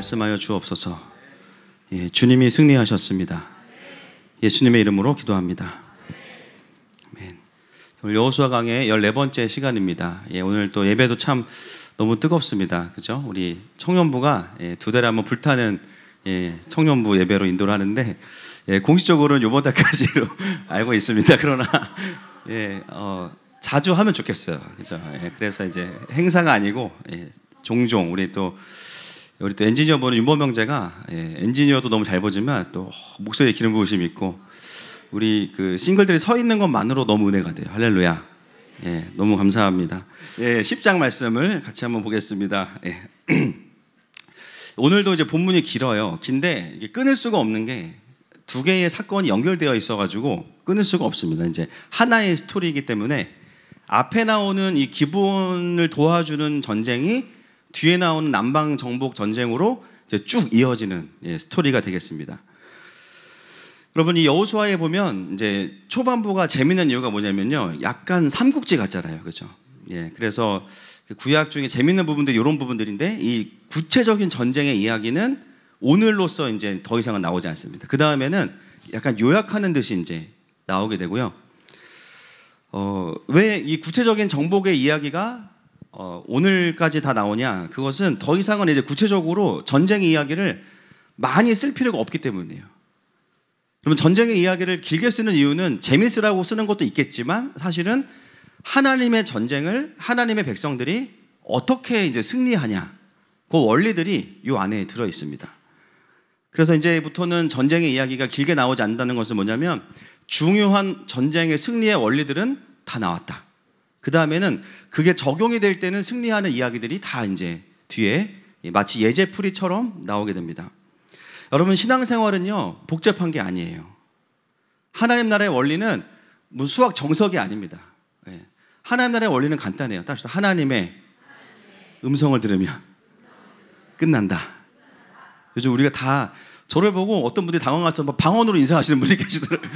말씀하여 주옵소서. 예, 주님이 승리하셨습니다. 예수님의 이름으로 기도합니다. 아멘. 오늘 여호수아 강의 14번째 시간입니다. 예, 오늘 또 예배도 참 너무 뜨겁습니다. 그죠? 우리 청년부가 두 달에 한번 불타는 청년부 예배로 인도를 하는데 공식적으로는 이번 달까지로 알고 있습니다. 그러나 자주 하면 좋겠어요. 그죠? 그래서 이제 행사가 아니고 종종 우리 또 엔지니어분은 윤범 형제가 엔지니어도 너무 잘 보지만 또 목소리에 기름 부으심이 있고 우리 그 싱글들이 서 있는 것만으로 너무 은혜가 돼요. 할렐루야. 너무 감사합니다. 10장 말씀을 같이 한번 보겠습니다. 오늘도 이제 본문이 길어요. 긴데 이게 끊을 수가 없는 게 두 개의 사건이 연결되어 있어가지고 끊을 수가 없습니다. 이제 하나의 스토리이기 때문에 앞에 나오는 이 기브온을 도와주는 전쟁이 뒤에 나오는 남방 정복 전쟁으로 이제 쭉 이어지는 스토리가 되겠습니다. 여러분, 이 여호수아에 보면 이제 초반부가 재밌는 이유가 뭐냐면요, 약간 삼국지 같잖아요, 그렇죠? 그래서 구약 중에 재밌는 부분들이 이런 부분들인데 이 구체적인 전쟁의 이야기는 오늘로서 이제 더 이상은 나오지 않습니다. 그 다음에는 약간 요약하는 듯이 이제 나오게 되고요. 왜 이 구체적인 정복의 이야기가 오늘까지 다 나오냐? 그것은 더 이상은 이제 구체적으로 전쟁의 이야기를 많이 쓸 필요가 없기 때문이에요. 그러면 전쟁의 이야기를 길게 쓰는 이유는 재밌으라고 쓰는 것도 있겠지만 사실은 하나님의 전쟁을 하나님의 백성들이 어떻게 이제 승리하냐, 그 원리들이 이 안에 들어 있습니다. 그래서 이제부터는 전쟁의 이야기가 길게 나오지 않는다는 것은 뭐냐면 중요한 전쟁의 승리의 원리들은 다 나왔다. 그 다음에는 그게 적용이 될 때는 승리하는 이야기들이 다 이제 뒤에 마치 예제풀이처럼 나오게 됩니다. 여러분, 신앙생활은요 복잡한 게 아니에요. 하나님 나라의 원리는 뭐 수학 정석이 아닙니다. 하나님 나라의 원리는 간단해요. 따라서 하나님의 음성을 들으면 끝난다. 요즘 우리가 다 저를 보고 어떤 분들이 당황해서 방언으로 인사하시는 분이 계시더라고요.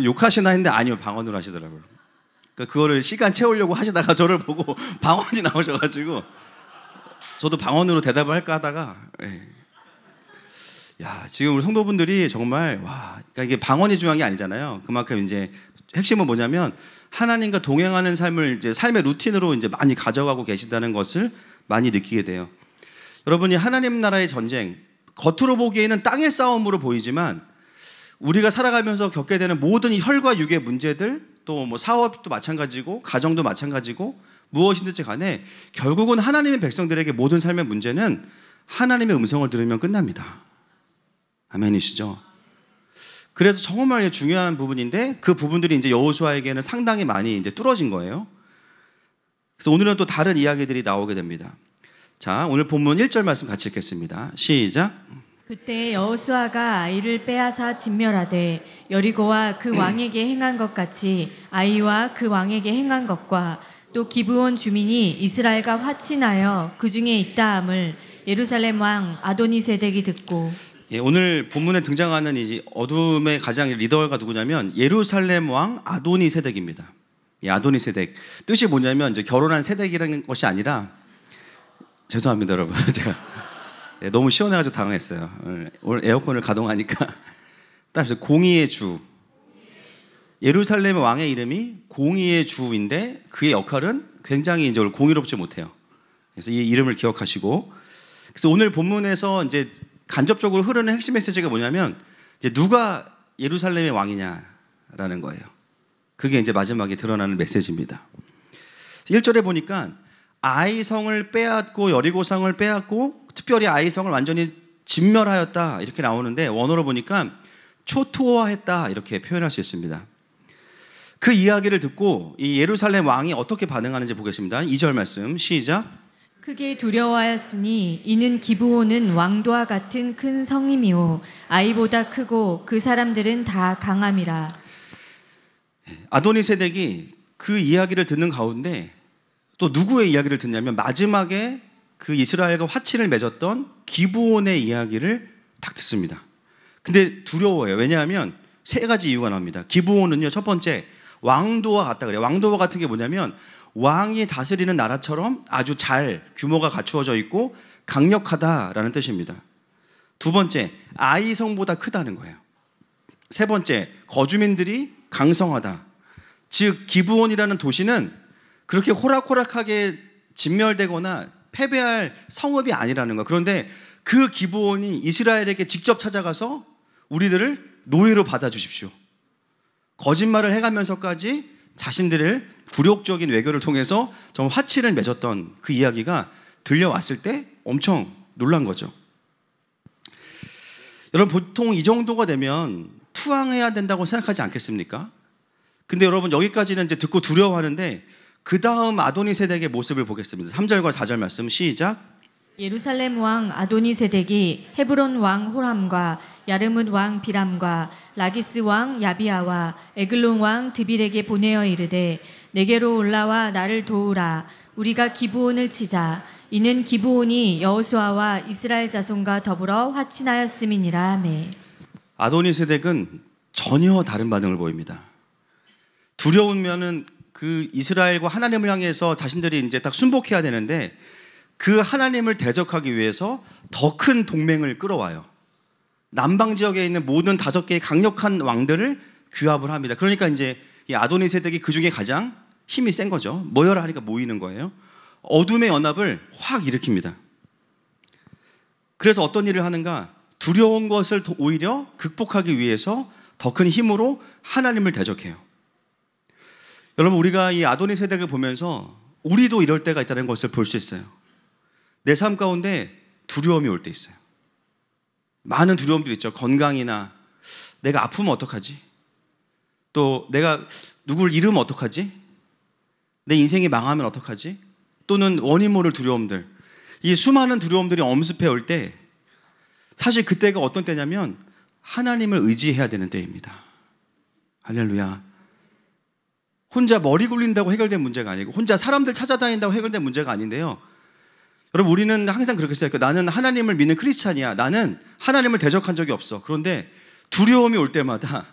욕하시나 했는데 아니요, 방언으로 하시더라고요. 그러니까 그거를 시간 채우려고 하시다가 저를 보고 방언이 나오셔가지고 저도 방언으로 대답을 할까 하다가 지금 우리 성도분들이 정말 그러니까 이게 방언이 중요한 게 아니잖아요. 그만큼 이제 핵심은 뭐냐면 하나님과 동행하는 삶을 이제 삶의 루틴으로 이제 많이 가져가고 계신다는 것을 많이 느끼게 돼요. 여러분이 하나님 나라의 전쟁, 겉으로 보기에는 땅의 싸움으로 보이지만 우리가 살아가면서 겪게 되는 모든 혈과 육의 문제들, 또 뭐 사업도 마찬가지고 가정도 마찬가지고 무엇이든지 간에 결국은 하나님의 백성들에게 모든 삶의 문제는 하나님의 음성을 들으면 끝납니다. 아멘이시죠? 그래서 정말 중요한 부분인데 그 부분들이 이제 여호수아에게는 상당히 많이 이제 뚫어진 거예요. 그래서 오늘은 또 다른 이야기들이 나오게 됩니다. 자, 오늘 본문 1절 말씀 같이 읽겠습니다. 시작. 그때 여호수아가 아이를 빼앗아 진멸하되 여리고와 그 왕에게 행한 것 같이 아이와 그 왕에게 행한 것과 또 기브온 주민이 이스라엘과 화친하여 그 중에 있다함을 예루살렘 왕 아도니세덱이 듣고. 오늘 본문에 등장하는 이 어둠의 가장 리더가 누구냐면 예루살렘 왕 아도니세덱입니다. 아도니세덱 뜻이 뭐냐면 이제 결혼한 세덱이라는 것이 아니라, 죄송합니다 여러분, 제가 너무 시원해가지고 당황했어요. 오늘 에어컨을 가동하니까 딱 공의의 주, 예루살렘 왕의 이름이 공의의 주인데 그의 역할은 굉장히 이제 공의롭지 못해요. 그래서 이 이름을 기억하시고, 그래서 오늘 본문에서 이제 간접적으로 흐르는 핵심 메시지가 뭐냐면 이제 누가 예루살렘의 왕이냐라는 거예요. 그게 이제 마지막에 드러나는 메시지입니다. 1절에 보니까 아이성을 빼앗고 여리고성을 빼앗고 특별히 아이성을 완전히 진멸하였다 이렇게 나오는데 원어로 보니까 초토화했다 이렇게 표현할 수 있습니다. 그 이야기를 듣고 이 예루살렘 왕이 어떻게 반응하는지 보겠습니다. 2절 말씀 시작. 크게 두려워하였으니 이는 기브온은 왕도와 같은 큰 성임이요 아이보다 크고 그 사람들은 다 강함이라. 아도니세덱이 그 이야기를 듣는 가운데 또 누구의 이야기를 듣냐면 마지막에 그 이스라엘과 화친을 맺었던 기브온의 이야기를 딱 듣습니다. 근데 두려워해요. 왜냐하면 세 가지 이유가 나옵니다. 기브온은요, 첫 번째 왕도와 같다 그래요. 왕도와 같은 게 뭐냐면 왕이 다스리는 나라처럼 아주 잘 규모가 갖추어져 있고 강력하다라는 뜻입니다. 두 번째, 아이 성보다 크다는 거예요. 세 번째, 거주민들이 강성하다. 즉 기브온이라는 도시는 그렇게 호락호락하게 진멸되거나 패배할 성읍이 아니라는 거예요. 그런데 그 기브온이 이스라엘에게 직접 찾아가서 우리들을 노예로 받아주십시오. 거짓말을 해가면서까지 자신들의 굴욕적인 외교를 통해서 정말 화치를 맺었던 그 이야기가 들려왔을 때 엄청 놀란 거죠. 여러분, 보통 이 정도가 되면 투항해야 된다고 생각하지 않겠습니까? 근데 여러분, 여기까지는 이제 듣고 두려워하는데 그 다음 아도니세덱의 모습을 보겠습니다. 3절과 4절 말씀 시작. 예루살렘 왕 아도니세덱이 헤브론 왕 호람과 야르뭇 왕 비람과 라기스 왕 야비아와 에글론 왕 드빌에게 보내어 이르되 내게로 올라와 나를 도우라. 우리가 기브온을 치자. 이는 기브온이 여호수아와 이스라엘 자손과 더불어 화친하였음이니라. 하매 아도니세덱은 전혀 다른 반응을 보입니다. 두려우면은 그 이스라엘과 하나님을 향해서 자신들이 이제 딱 순복해야 되는데 그 하나님을 대적하기 위해서 더 큰 동맹을 끌어와요. 남방 지역에 있는 모든 5개의 강력한 왕들을 규합을 합니다. 그러니까 이제 이 아도니세덱이 그 중에 가장 힘이 센 거죠. 모여라 하니까 모이는 거예요. 어둠의 연합을 확 일으킵니다. 그래서 어떤 일을 하는가? 두려운 것을 오히려 극복하기 위해서 더 큰 힘으로 하나님을 대적해요. 여러분, 우리가 이 아도니세덱을 보면서 우리도 이럴 때가 있다는 것을 볼 수 있어요. 내 삶 가운데 두려움이 올 때 있어요. 많은 두려움들이 있죠. 건강이나 내가 아프면 어떡하지? 또 내가 누굴 잃으면 어떡하지? 내 인생이 망하면 어떡하지? 또는 원인 모를 두려움들. 이 수많은 두려움들이 엄습해 올 때 사실 그때가 어떤 때냐면 하나님을 의지해야 되는 때입니다. 할렐루야. 혼자 머리 굴린다고 해결된 문제가 아니고 혼자 사람들 찾아다닌다고 해결된 문제가 아닌데요. 여러분, 우리는 항상 그렇게 생각해요. 나는 하나님을 믿는 크리스찬이야. 나는 하나님을 대적한 적이 없어. 그런데 두려움이 올 때마다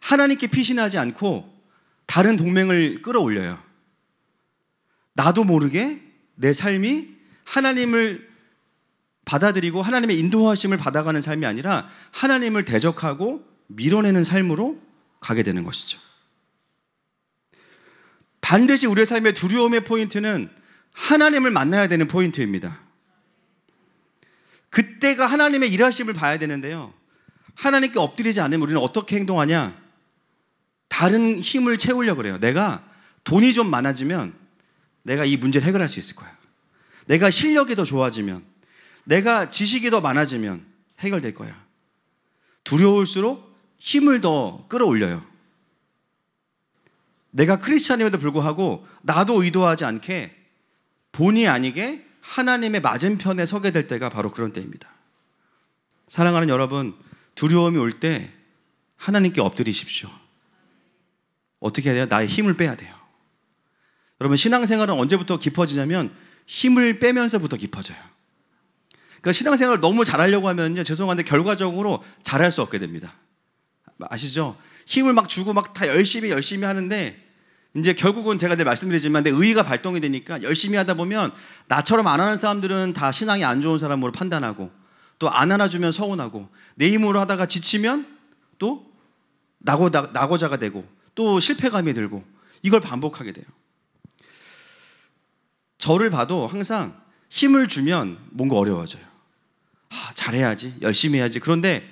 하나님께 피신하지 않고 다른 동맹을 끌어올려요. 나도 모르게 내 삶이 하나님을 받아들이고 하나님의 인도하심을 받아가는 삶이 아니라 하나님을 대적하고 밀어내는 삶으로 가게 되는 것이죠. 반드시 우리의 삶의 두려움의 포인트는 하나님을 만나야 되는 포인트입니다. 그때가 하나님의 일하심을 봐야 되는데요. 하나님께 엎드리지 않으면 우리는 어떻게 행동하냐? 다른 힘을 채우려고 그래요. 내가 돈이 좀 많아지면 내가 이 문제를 해결할 수 있을 거야. 내가 실력이 더 좋아지면, 내가 지식이 더 많아지면 해결될 거야. 두려울수록 힘을 더 끌어올려요. 내가 크리스찬임에도 불구하고 나도 의도하지 않게 본의 아니게 하나님의 맞은편에 서게 될 때가 바로 그런 때입니다. 사랑하는 여러분, 두려움이 올 때 하나님께 엎드리십시오. 어떻게 해야 돼요? 나의 힘을 빼야 돼요. 여러분, 신앙생활은 언제부터 깊어지냐면 힘을 빼면서부터 깊어져요. 그러니까 신앙생활을 너무 잘하려고 하면요, 죄송한데 결과적으로 잘할 수 없게 됩니다. 아시죠? 힘을 막 주고 막 다 열심히 하는데 이제 결국은 제가 늘 말씀드리지만 내 의의가 발동이 되니까 열심히 하다 보면 나처럼 안 하는 사람들은 다 신앙이 안 좋은 사람으로 판단하고 또 안 안아주면 서운하고 내 힘으로 하다가 지치면 또 낙오자가 되고 또 실패감이 들고 이걸 반복하게 돼요. 저를 봐도 항상 힘을 주면 뭔가 어려워져요. 잘해야지, 열심히 해야지. 그런데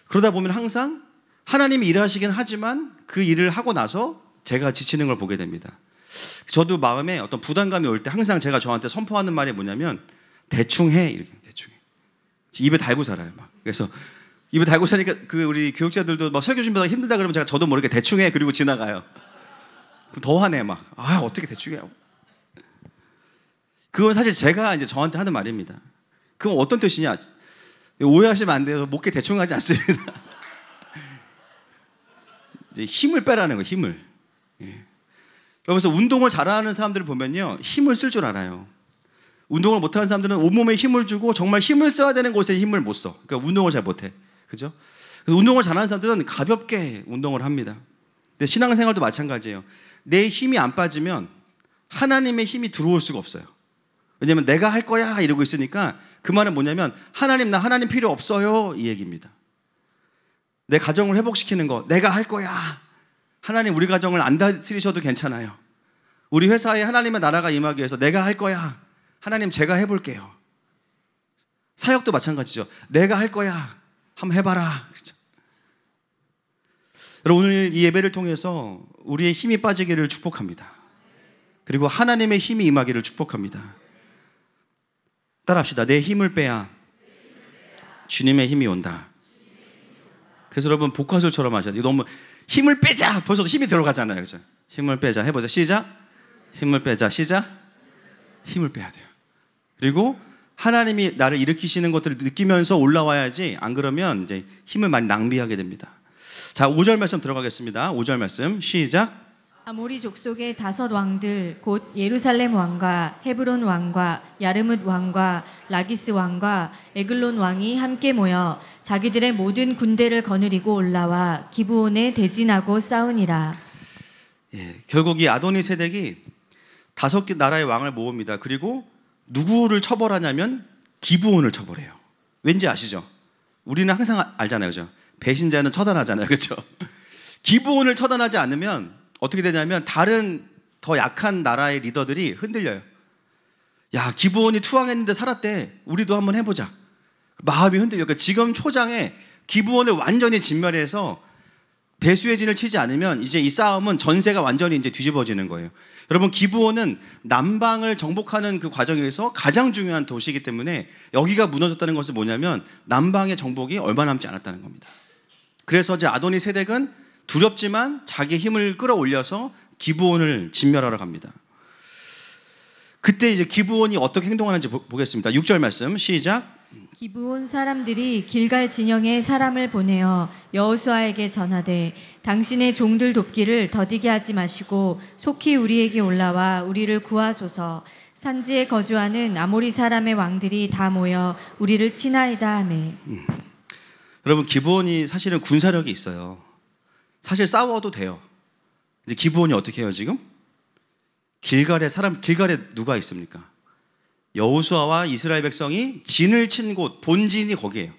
그러다 보면 항상 하나님이 일하시긴 하지만 그 일을 하고 나서 제가 지치는 걸 보게 됩니다. 저도 마음에 어떤 부담감이 올 때 항상 제가 저한테 선포하는 말이 뭐냐면 대충 해, 이렇게 대충 해. 입에 달고 살아요. 막. 그래서 입에 달고 사니까 그 우리 교육자들도 막 설교 준비하다 힘들다 그러면 제가 저도 모르게 대충 해, 그리고 지나가요. 그럼 더 화내 막. 어떻게 대충 해요? 그건 사실 제가 이제 저한테 하는 말입니다. 그건 어떤 뜻이냐? 오해하시면 안 돼요. 목회 대충 하지 않습니다. 힘을 빼라는 거예요. 힘을. 그래서 운동을 잘하는 사람들을 보면요, 힘을 쓸 줄 알아요. 운동을 못하는 사람들은 온몸에 힘을 주고 정말 힘을 써야 되는 곳에 힘을 못 써. 그러니까 운동을 잘 못해. 그죠? 그래서 운동을 잘하는 사람들은 가볍게 운동을 합니다. 근데 신앙생활도 마찬가지예요. 내 힘이 안 빠지면 하나님의 힘이 들어올 수가 없어요. 왜냐면 내가 할 거야 이러고 있으니까 그 말은 뭐냐면 하나님, 나 하나님 필요 없어요, 이 얘기입니다. 내 가정을 회복시키는 거 내가 할 거야. 하나님, 우리 가정을 안 다스리셔도 괜찮아요. 우리 회사에 하나님의 나라가 임하기 위해서 내가 할 거야. 하나님, 제가 해볼게요. 사역도 마찬가지죠. 내가 할 거야. 한번 해봐라. 그렇죠? 여러분, 오늘 이 예배를 통해서 우리의 힘이 빠지기를 축복합니다. 그리고 하나님의 힘이 임하기를 축복합니다. 따라합시다. 내 힘을 빼야 주님의 힘이 온다. 그래서 여러분, 복화술처럼 하셔야 돼요. 너무 힘을 빼자. 벌써 힘이 들어가잖아요. 그죠? 힘을 빼자. 해보자. 시작. 힘을 빼자. 시작. 힘을 빼야 돼요. 그리고 하나님이 나를 일으키시는 것들을 느끼면서 올라와야지, 안 그러면 이제 힘을 많이 낭비하게 됩니다. 자, 5절 말씀 들어가겠습니다. 5절 말씀 시작. 아모리 족속의 5 왕들 곧 예루살렘 왕과 헤브론 왕과 야르뭇 왕과 라기스 왕과 에글론 왕이 함께 모여 자기들의 모든 군대를 거느리고 올라와 기브온에 대진하고 싸우니라. 예, 결국 이 아도니세덱이 5개 나라의 왕을 모읍니다. 그리고 누구를 처벌하냐면 기브온을 처벌해요. 왠지 아시죠? 우리는 항상 알잖아요. 그죠? 배신자는 처단하잖아요. 그렇죠? 기브온을 처단하지 않으면 어떻게 되냐면 다른 더 약한 나라의 리더들이 흔들려요. 야, 기브온이 투항했는데 살았대. 우리도 한번 해보자. 마음이 흔들려요. 그러니까 지금 초장에 기브온을 완전히 진멸해서 배수의 진을 치지 않으면 이제 이 싸움은 전세가 완전히 이제 뒤집어지는 거예요. 여러분, 기브온은 남방을 정복하는 그 과정에서 가장 중요한 도시이기 때문에 여기가 무너졌다는 것은 뭐냐면 남방의 정복이 얼마 남지 않았다는 겁니다. 그래서 이제 아도니세덱은 두렵지만 자기 힘을 끌어올려서 기브온을 진멸하러 갑니다. 그때 이제 기브온이 어떻게 행동하는지 보겠습니다. 6절 말씀 시작. 기브온 사람들이 길갈 진영에 사람을 보내어 여호수아에게 전하되 당신의 종들 돕기를 더디게 하지 마시고 속히 우리에게 올라와 우리를 구하소서. 산지에 거주하는 아모리 사람의 왕들이 다 모여 우리를 치나이다 하매. 여러분, 기브온이 사실은 군사력이 있어요. 사실 싸워도 돼요. 근데 기브온이 어떻게 해요 지금? 길갈에 누가 있습니까? 여호수아와 이스라엘 백성이 진을 친 곳, 본진이 거기에요.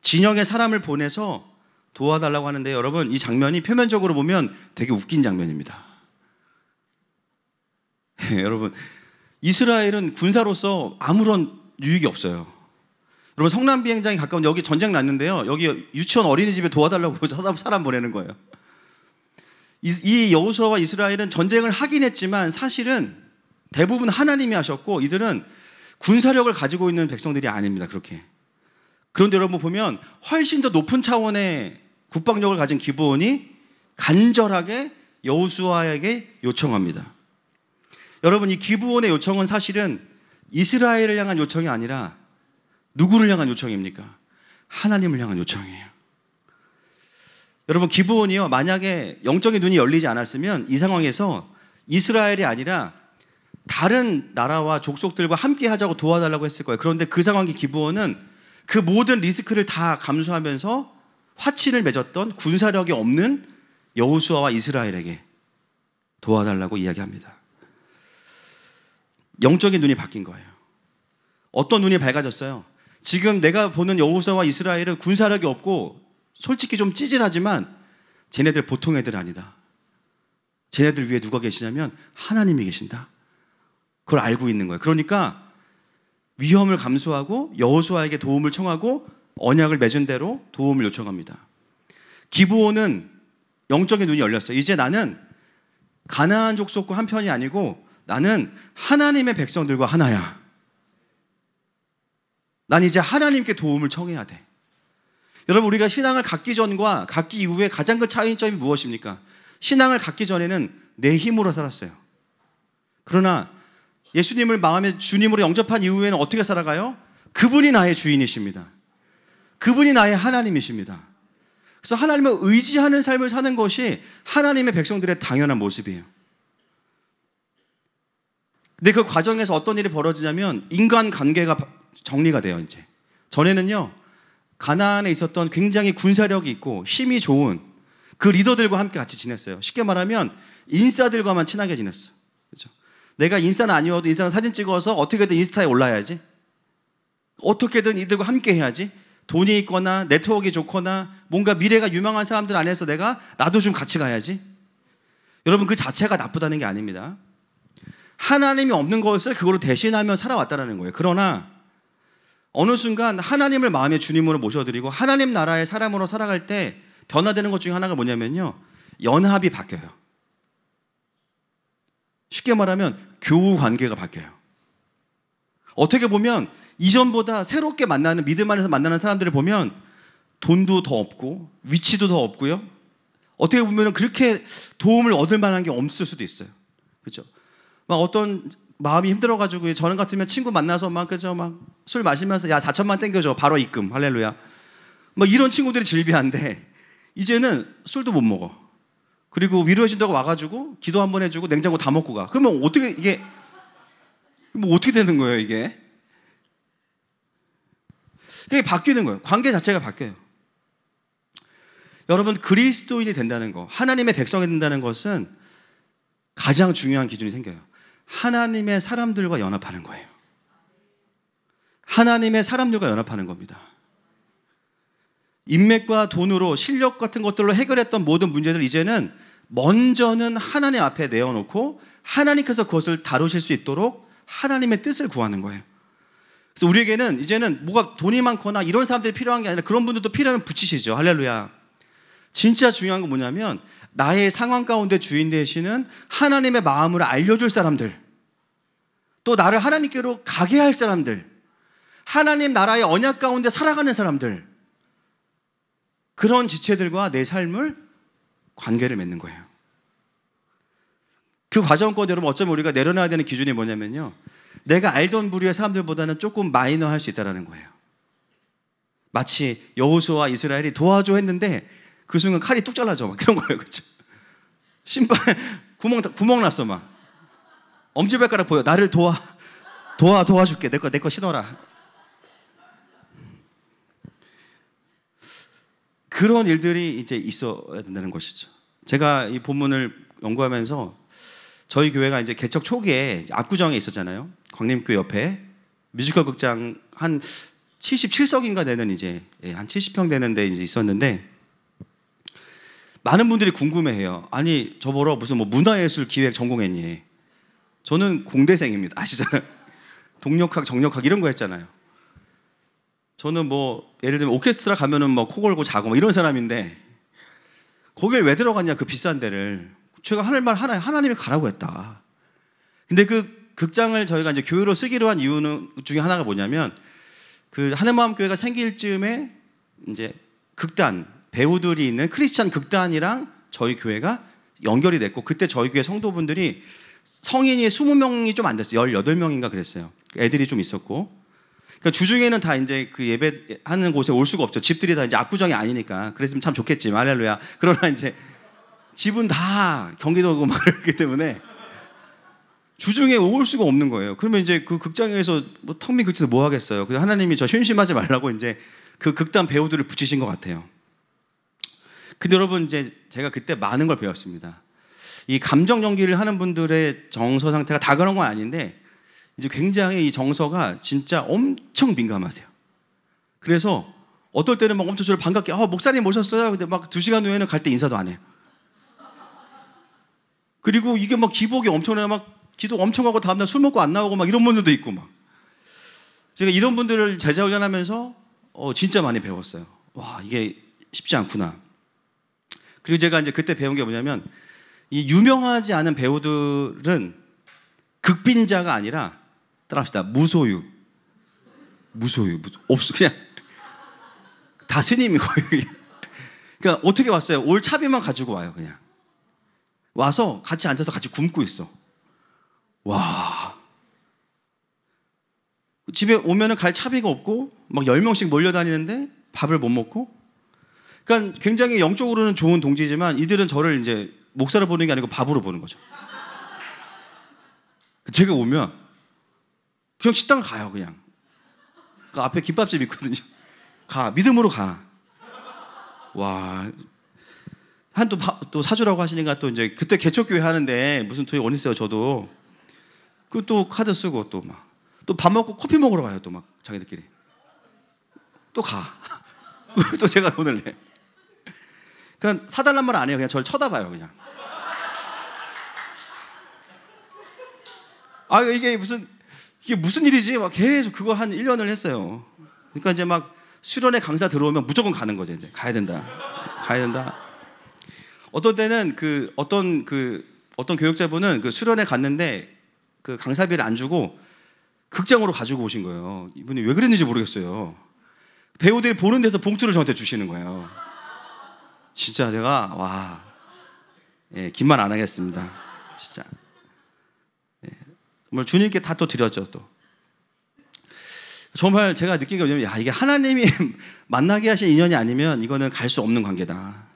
진영에 사람을 보내서 도와달라고 하는데, 여러분, 이 장면이 표면적으로 보면 되게 웃긴 장면입니다. 여러분, 이스라엘은 군사로서 아무런 유익이 없어요. 여러분, 성남 비행장에 가까운 여기 전쟁 났는데요. 여기 유치원 어린이집에 도와달라고 사람 보내는 거예요. 이 여호수아와 이스라엘은 전쟁을 하긴 했지만 사실은 대부분 하나님이 하셨고 이들은 군사력을 가지고 있는 백성들이 아닙니다. 그렇게. 그런데 여러분 보면 훨씬 더 높은 차원의 국방력을 가진 기브온이 간절하게 여호수아에게 요청합니다. 여러분, 이 기브온의 요청은 사실은 이스라엘을 향한 요청이 아니라 누구를 향한 요청입니까? 하나님을 향한 요청이에요. 여러분, 기브온이요, 만약에 영적인 눈이 열리지 않았으면 이 상황에서 이스라엘이 아니라 다른 나라와 족속들과 함께 하자고 도와달라고 했을 거예요. 그런데 그 상황의 기브온은 그 모든 리스크를 다 감수하면서 화친을 맺었던 군사력이 없는 여호수아와 이스라엘에게 도와달라고 이야기합니다. 영적인 눈이 바뀐 거예요. 어떤 눈이 밝아졌어요? 지금 내가 보는 여호수아와 이스라엘은 군사력이 없고 솔직히 좀 찌질하지만 쟤네들 보통 애들 아니다. 쟤네들 위에 누가 계시냐면 하나님이 계신다. 그걸 알고 있는 거예요. 그러니까 위험을 감수하고 여호수아에게 도움을 청하고 언약을 맺은 대로 도움을 요청합니다. 기브온은 영적인 눈이 열렸어요. 이제 나는 가나안 족속과 한 편이 아니고 나는 하나님의 백성들과 하나야. 난 이제 하나님께 도움을 청해야 돼. 여러분, 우리가 신앙을 갖기 전과 갖기 이후에 가장 큰 차이점이 무엇입니까? 신앙을 갖기 전에는 내 힘으로 살았어요. 그러나 예수님을 마음의 주님으로 영접한 이후에는 어떻게 살아가요? 그분이 나의 주인이십니다. 그분이 나의 하나님이십니다. 그래서 하나님을 의지하는 삶을 사는 것이 하나님의 백성들의 당연한 모습이에요. 근데 그 과정에서 어떤 일이 벌어지냐면 인간관계가 정리가 돼요. 이제 전에는요, 가나안에 있었던 굉장히 군사력이 있고 힘이 좋은 그 리더들과 함께 같이 지냈어요. 쉽게 말하면 인싸들과만 친하게 지냈어. 그렇죠? 내가 인싸는 아니어도 인싸는 사진 찍어서 어떻게든 인스타에 올라야지. 어떻게든 이들과 함께 해야지. 돈이 있거나 네트워크가 좋거나 뭔가 미래가 유망한 사람들 안에서 나도 좀 같이 가야지. 여러분, 그 자체가 나쁘다는 게 아닙니다. 하나님이 없는 것을 그걸로 대신하며 살아왔다는 거예요. 그러나 어느 순간 하나님을 마음의 주님으로 모셔드리고 하나님 나라의 사람으로 살아갈 때 변화되는 것 중에 하나가 뭐냐면요, 연합이 바뀌어요. 쉽게 말하면 교우 관계가 바뀌어요. 어떻게 보면 이전보다 새롭게 만나는, 믿음 안에서 만나는 사람들을 보면 돈도 더 없고 위치도 더 없고요, 어떻게 보면 그렇게 도움을 얻을 만한 게 없을 수도 있어요. 그렇죠? 막 어떤 마음이 힘들어가지고 저는 같으면 친구 만나서 막 술 마시면서 야 4천만 땡겨줘 바로 입금 할렐루야 막 이런 친구들이 질비한데, 이제는 술도 못 먹어. 그리고 위로해준다고 와가지고 기도 한번 해주고 냉장고 다 먹고 가. 그러면 어떻게 어떻게 되는 거예요 이게? 이게 바뀌는 거예요. 관계 자체가 바뀌어요. 여러분, 그리스도인이 된다는 거, 하나님의 백성이 된다는 것은 가장 중요한 기준이 생겨요. 하나님의 사람들과 연합하는 거예요. 하나님의 사람들과 연합하는 겁니다. 인맥과 돈으로, 실력 같은 것들로 해결했던 모든 문제들 이제는 먼저는 하나님 앞에 내어놓고 하나님께서 그것을 다루실 수 있도록 하나님의 뜻을 구하는 거예요. 그래서 우리에게는 이제는 뭐가 돈이 많거나 이런 사람들이 필요한 게 아니라, 그런 분들도 필요하면 붙이시죠. 할렐루야. 진짜 중요한 건 뭐냐면 나의 상황 가운데 주인 되시는 하나님의 마음을 알려줄 사람들, 또 나를 하나님께로 가게 할 사람들, 하나님 나라의 언약 가운데 살아가는 사람들, 그런 지체들과 내 삶을 관계를 맺는 거예요. 그 과정 가운데 여러분, 어쩌면 우리가 내려놔야 되는 기준이 뭐냐면요, 내가 알던 부류의 사람들보다는 조금 마이너할 수 있다는 거예요. 마치 여호수아와 이스라엘이 도와줘 했는데 그 순간 칼이 뚝 잘라져 막 그런 거예요. 그렇죠? 신발 구멍 났어 막. 엄지발가락 보여. 나를 도와줄게. 내 거 신어라. 그런 일들이 이제 있어야 된다는 것이죠. 제가 이 본문을 연구하면서 저희 교회가 이제 개척 초기에 압구정에 있었잖아요. 광림교 옆에 뮤지컬 극장 한 77석인가 되는 이제 한 70평 되는데 이제 있었는데, 많은 분들이 궁금해해요. 아니 저보러 무슨 문화예술 기획 전공했니? 저는 공대생입니다. 아시잖아요. 동력학, 정력학 이런 거 했잖아요. 저는 예를 들면 오케스트라 가면은 코 골고 자고 이런 사람인데, 거길 왜 들어갔냐 그 비싼 데를. 제가 하늘 말 하나님이 가라고 했다. 근데 그 극장을 저희가 이제 교회로 쓰기로 한 이유는 중에 하나가 뭐냐면, 그 하늘마음교회가 생길 즈음에 이제 극단 배우들이 있는 크리스찬 극단이랑 저희 교회가 연결이 됐고, 그때 저희 교회 성도분들이 성인이 20명이 좀 안 됐어요. 18명인가 그랬어요. 애들이 좀 있었고, 그러니까 주중에는 다 이제 그 예배하는 곳에 올 수가 없죠. 집들이 다 이제 압구정이 아니니까. 그랬으면 참 좋겠지. 할렐루야. 그러나 이제 집은 다 경기도고 막 그렇기 때문에 주중에 올 수가 없는 거예요. 그러면 이제 그 극장에서 턱민 극장에서 뭐 하겠어요. 그래서 하나님이 저 심심하지 말라고 이제 그 극단 배우들을 붙이신 것 같아요. 근데 여러분, 이제 제가 그때 많은 걸 배웠습니다. 이 감정 연기를 하는 분들의 정서 상태가 다 그런 건 아닌데, 이제 굉장히 이 정서가 진짜 엄청 민감하세요. 그래서 어떨 때는 막 엄청 저를 반갑게 목사님 오셨어요. 근데 막 2시간 후에는 갈 때 인사도 안 해요. 그리고 이게 막 기복이 엄청나요. 막 기도 엄청 하고 다음날 술 먹고 안 나오고 막 이런 분들도 있고 막. 제가 이런 분들을 제자 훈련하면서 진짜 많이 배웠어요. 와, 이게 쉽지 않구나. 그리고 제가 이제 그때 배운 게 뭐냐면, 이 유명하지 않은 배우들은 극빈자가 아니라, 따라합시다, 무소유. 없어. 그냥 다 스님이 거의. 그러니까 어떻게 왔어요? 올 차비만 가지고 와요. 그냥 와서 같이 앉아서 같이 굶고 있어. 와. 집에 오면은 갈 차비가 없고 막 10명씩 몰려다니는데 밥을 못 먹고. 그러니까 굉장히 영적으로는 좋은 동지지만 이들은 저를 이제 목사로 보는 게 아니고 밥으로 보는 거죠. 제가 오면 그냥 식당을 가요. 그냥 그 앞에 김밥집 있거든요. 믿음으로 가. 와, 또 사주라고 하시니까 또 이제 그때 개척교회 하는데 무슨 돈이 어디 있어요. 저도 그 또 카드 쓰고 또 밥 먹고 커피 먹으러 가요. 또 막 자기들끼리 또 가. 또 제가 돈을 내. 그냥 사달란 말 안 해요. 그냥 저를 쳐다봐요. 그냥. 아, 이게 무슨 일이지? 막 계속 그거 한 1년을 했어요. 그러니까 이제 막 수련회 강사 들어오면 무조건 가는 거죠. 이제 가야 된다. 어떤 때는 어떤 교육자분은 그 수련회 갔는데 그 강사비를 안 주고 극장으로 가지고 오신 거예요. 이분이 왜 그랬는지 모르겠어요. 배우들이 보는 데서 봉투를 저한테 주시는 거예요. 진짜 제가 와, 긴 말 안 하겠습니다. 진짜. 정말 주님께 다 또 드렸죠. 또 정말 제가 느낀 게 뭐냐면, 이게 하나님이 만나게 하신 인연이 아니면 이거는 갈 수 없는 관계다.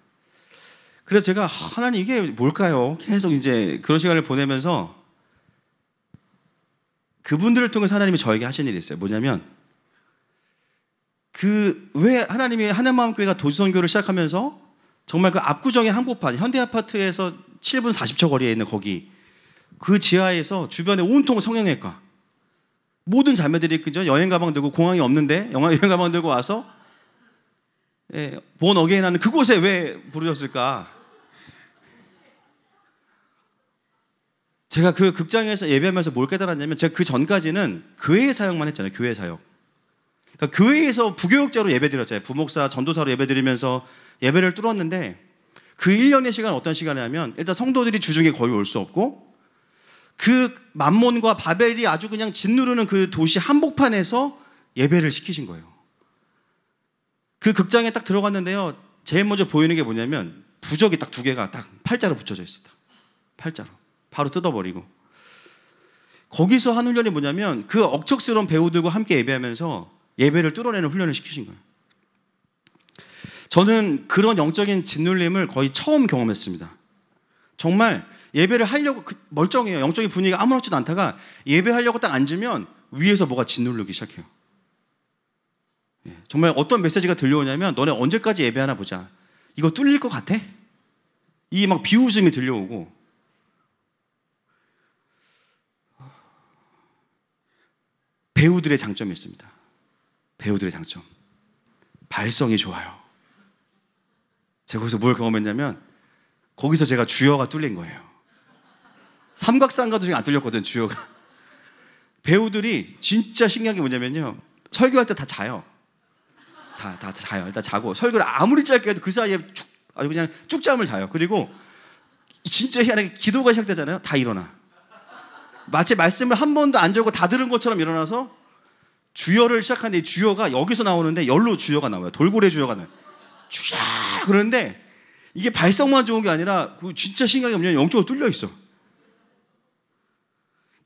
그래서 제가 하나님 이게 뭘까요? 계속 이제 그런 시간을 보내면서 그분들을 통해서 하나님이 저에게 하신 일이 있어요. 뭐냐면, 왜 하나님이 하늘마음교회가 도시선교를 시작하면서 정말 그 압구정의 한복판 현대아파트에서 7분 40초 거리에 있는 거기 그 지하에서 주변에 온통 성형외과, 모든 자매들이 그죠, 여행 가방 들고, 공항이 없는데 여행 가방 들고 와서 본 어게인 하는 그곳에 왜 부르셨을까? 제가 그 극장에서 예배하면서 뭘 깨달았냐면, 제가 그 전까지는 교회 사역만 했잖아요. 교회 사역. 그러니까 교회에서 부교육자로 예배 드렸잖아요. 부목사, 전도사로 예배 드리면서 예배를 뚫었는데, 그 1년의 시간은 어떤 시간이냐면, 일단 성도들이 주중에 거의 올 수 없고, 그 만몬과 바벨이 아주 그냥 짓누르는 그 도시 한복판에서 예배를 시키신 거예요. 그 극장에 딱 들어갔는데요, 제일 먼저 보이는 게 뭐냐면 부적이 딱 2개가 딱 팔자로 붙여져 있었다. 팔자로. 바로 뜯어버리고. 거기서 한 훈련이 뭐냐면, 그 억척스러운 배우들과 함께 예배하면서 예배를 뚫어내는 훈련을 시키신 거예요. 저는 그런 영적인 짓눌림을 거의 처음 경험했습니다. 정말 예배를 하려고 멀쩡해요. 영적인 분위기가 아무렇지도 않다가 예배하려고 딱 앉으면 위에서 뭐가 짓누르기 시작해요. 정말 어떤 메시지가 들려오냐면, 너네 언제까지 예배하나 보자. 이거 뚫릴 것 같아? 이 막 비웃음이 들려오고. 배우들의 장점이 있습니다. 배우들의 장점. 발성이 좋아요. 제가 거기서 뭘 경험했냐면, 거기서 제가 주여가 뚫린 거예요. 삼각상가도 지금 안 뚫렸거든, 주여가. 배우들이 진짜 신기한 게 뭐냐면요, 설교할 때 다 자요. 다 자요. 일단 자고, 설교를 아무리 짧게 해도 그 사이에 아주 그냥 쭉 잠을 자요. 그리고 진짜 희한하게 기도가 시작되잖아요. 다 일어나. 마치 말씀을 한 번도 안 적고 다 들은 것처럼 일어나서 주여를 시작하는데, 주여가 여기서 나오는데 열로 주여가 나와요. 돌고래 주여가 나와요. 주여! 그런데 이게 발성만 좋은 게 아니라 진짜 신기한 게 뭐냐면 영적으로 뚫려 있어.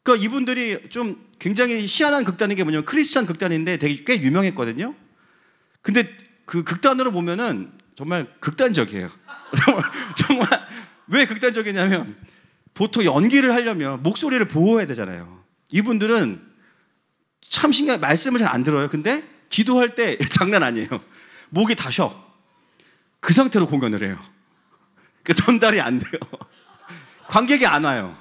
그러니까 이분들이 좀 굉장히 희한한 극단인 게 뭐냐면, 크리스찬 극단인데 되게 꽤 유명했거든요. 근데 그 극단으로 보면은 정말 극단적이에요. 정말 왜 극단적이냐면, 보통 연기를 하려면 목소리를 보호해야 되잖아요. 이분들은 참 신기하게 말씀을 잘 안 들어요. 근데 기도할 때 장난 아니에요. 목이 다 쉬어. 그 상태로 공연을 해요. 그러니까 전달이 안 돼요. 관객이 안 와요.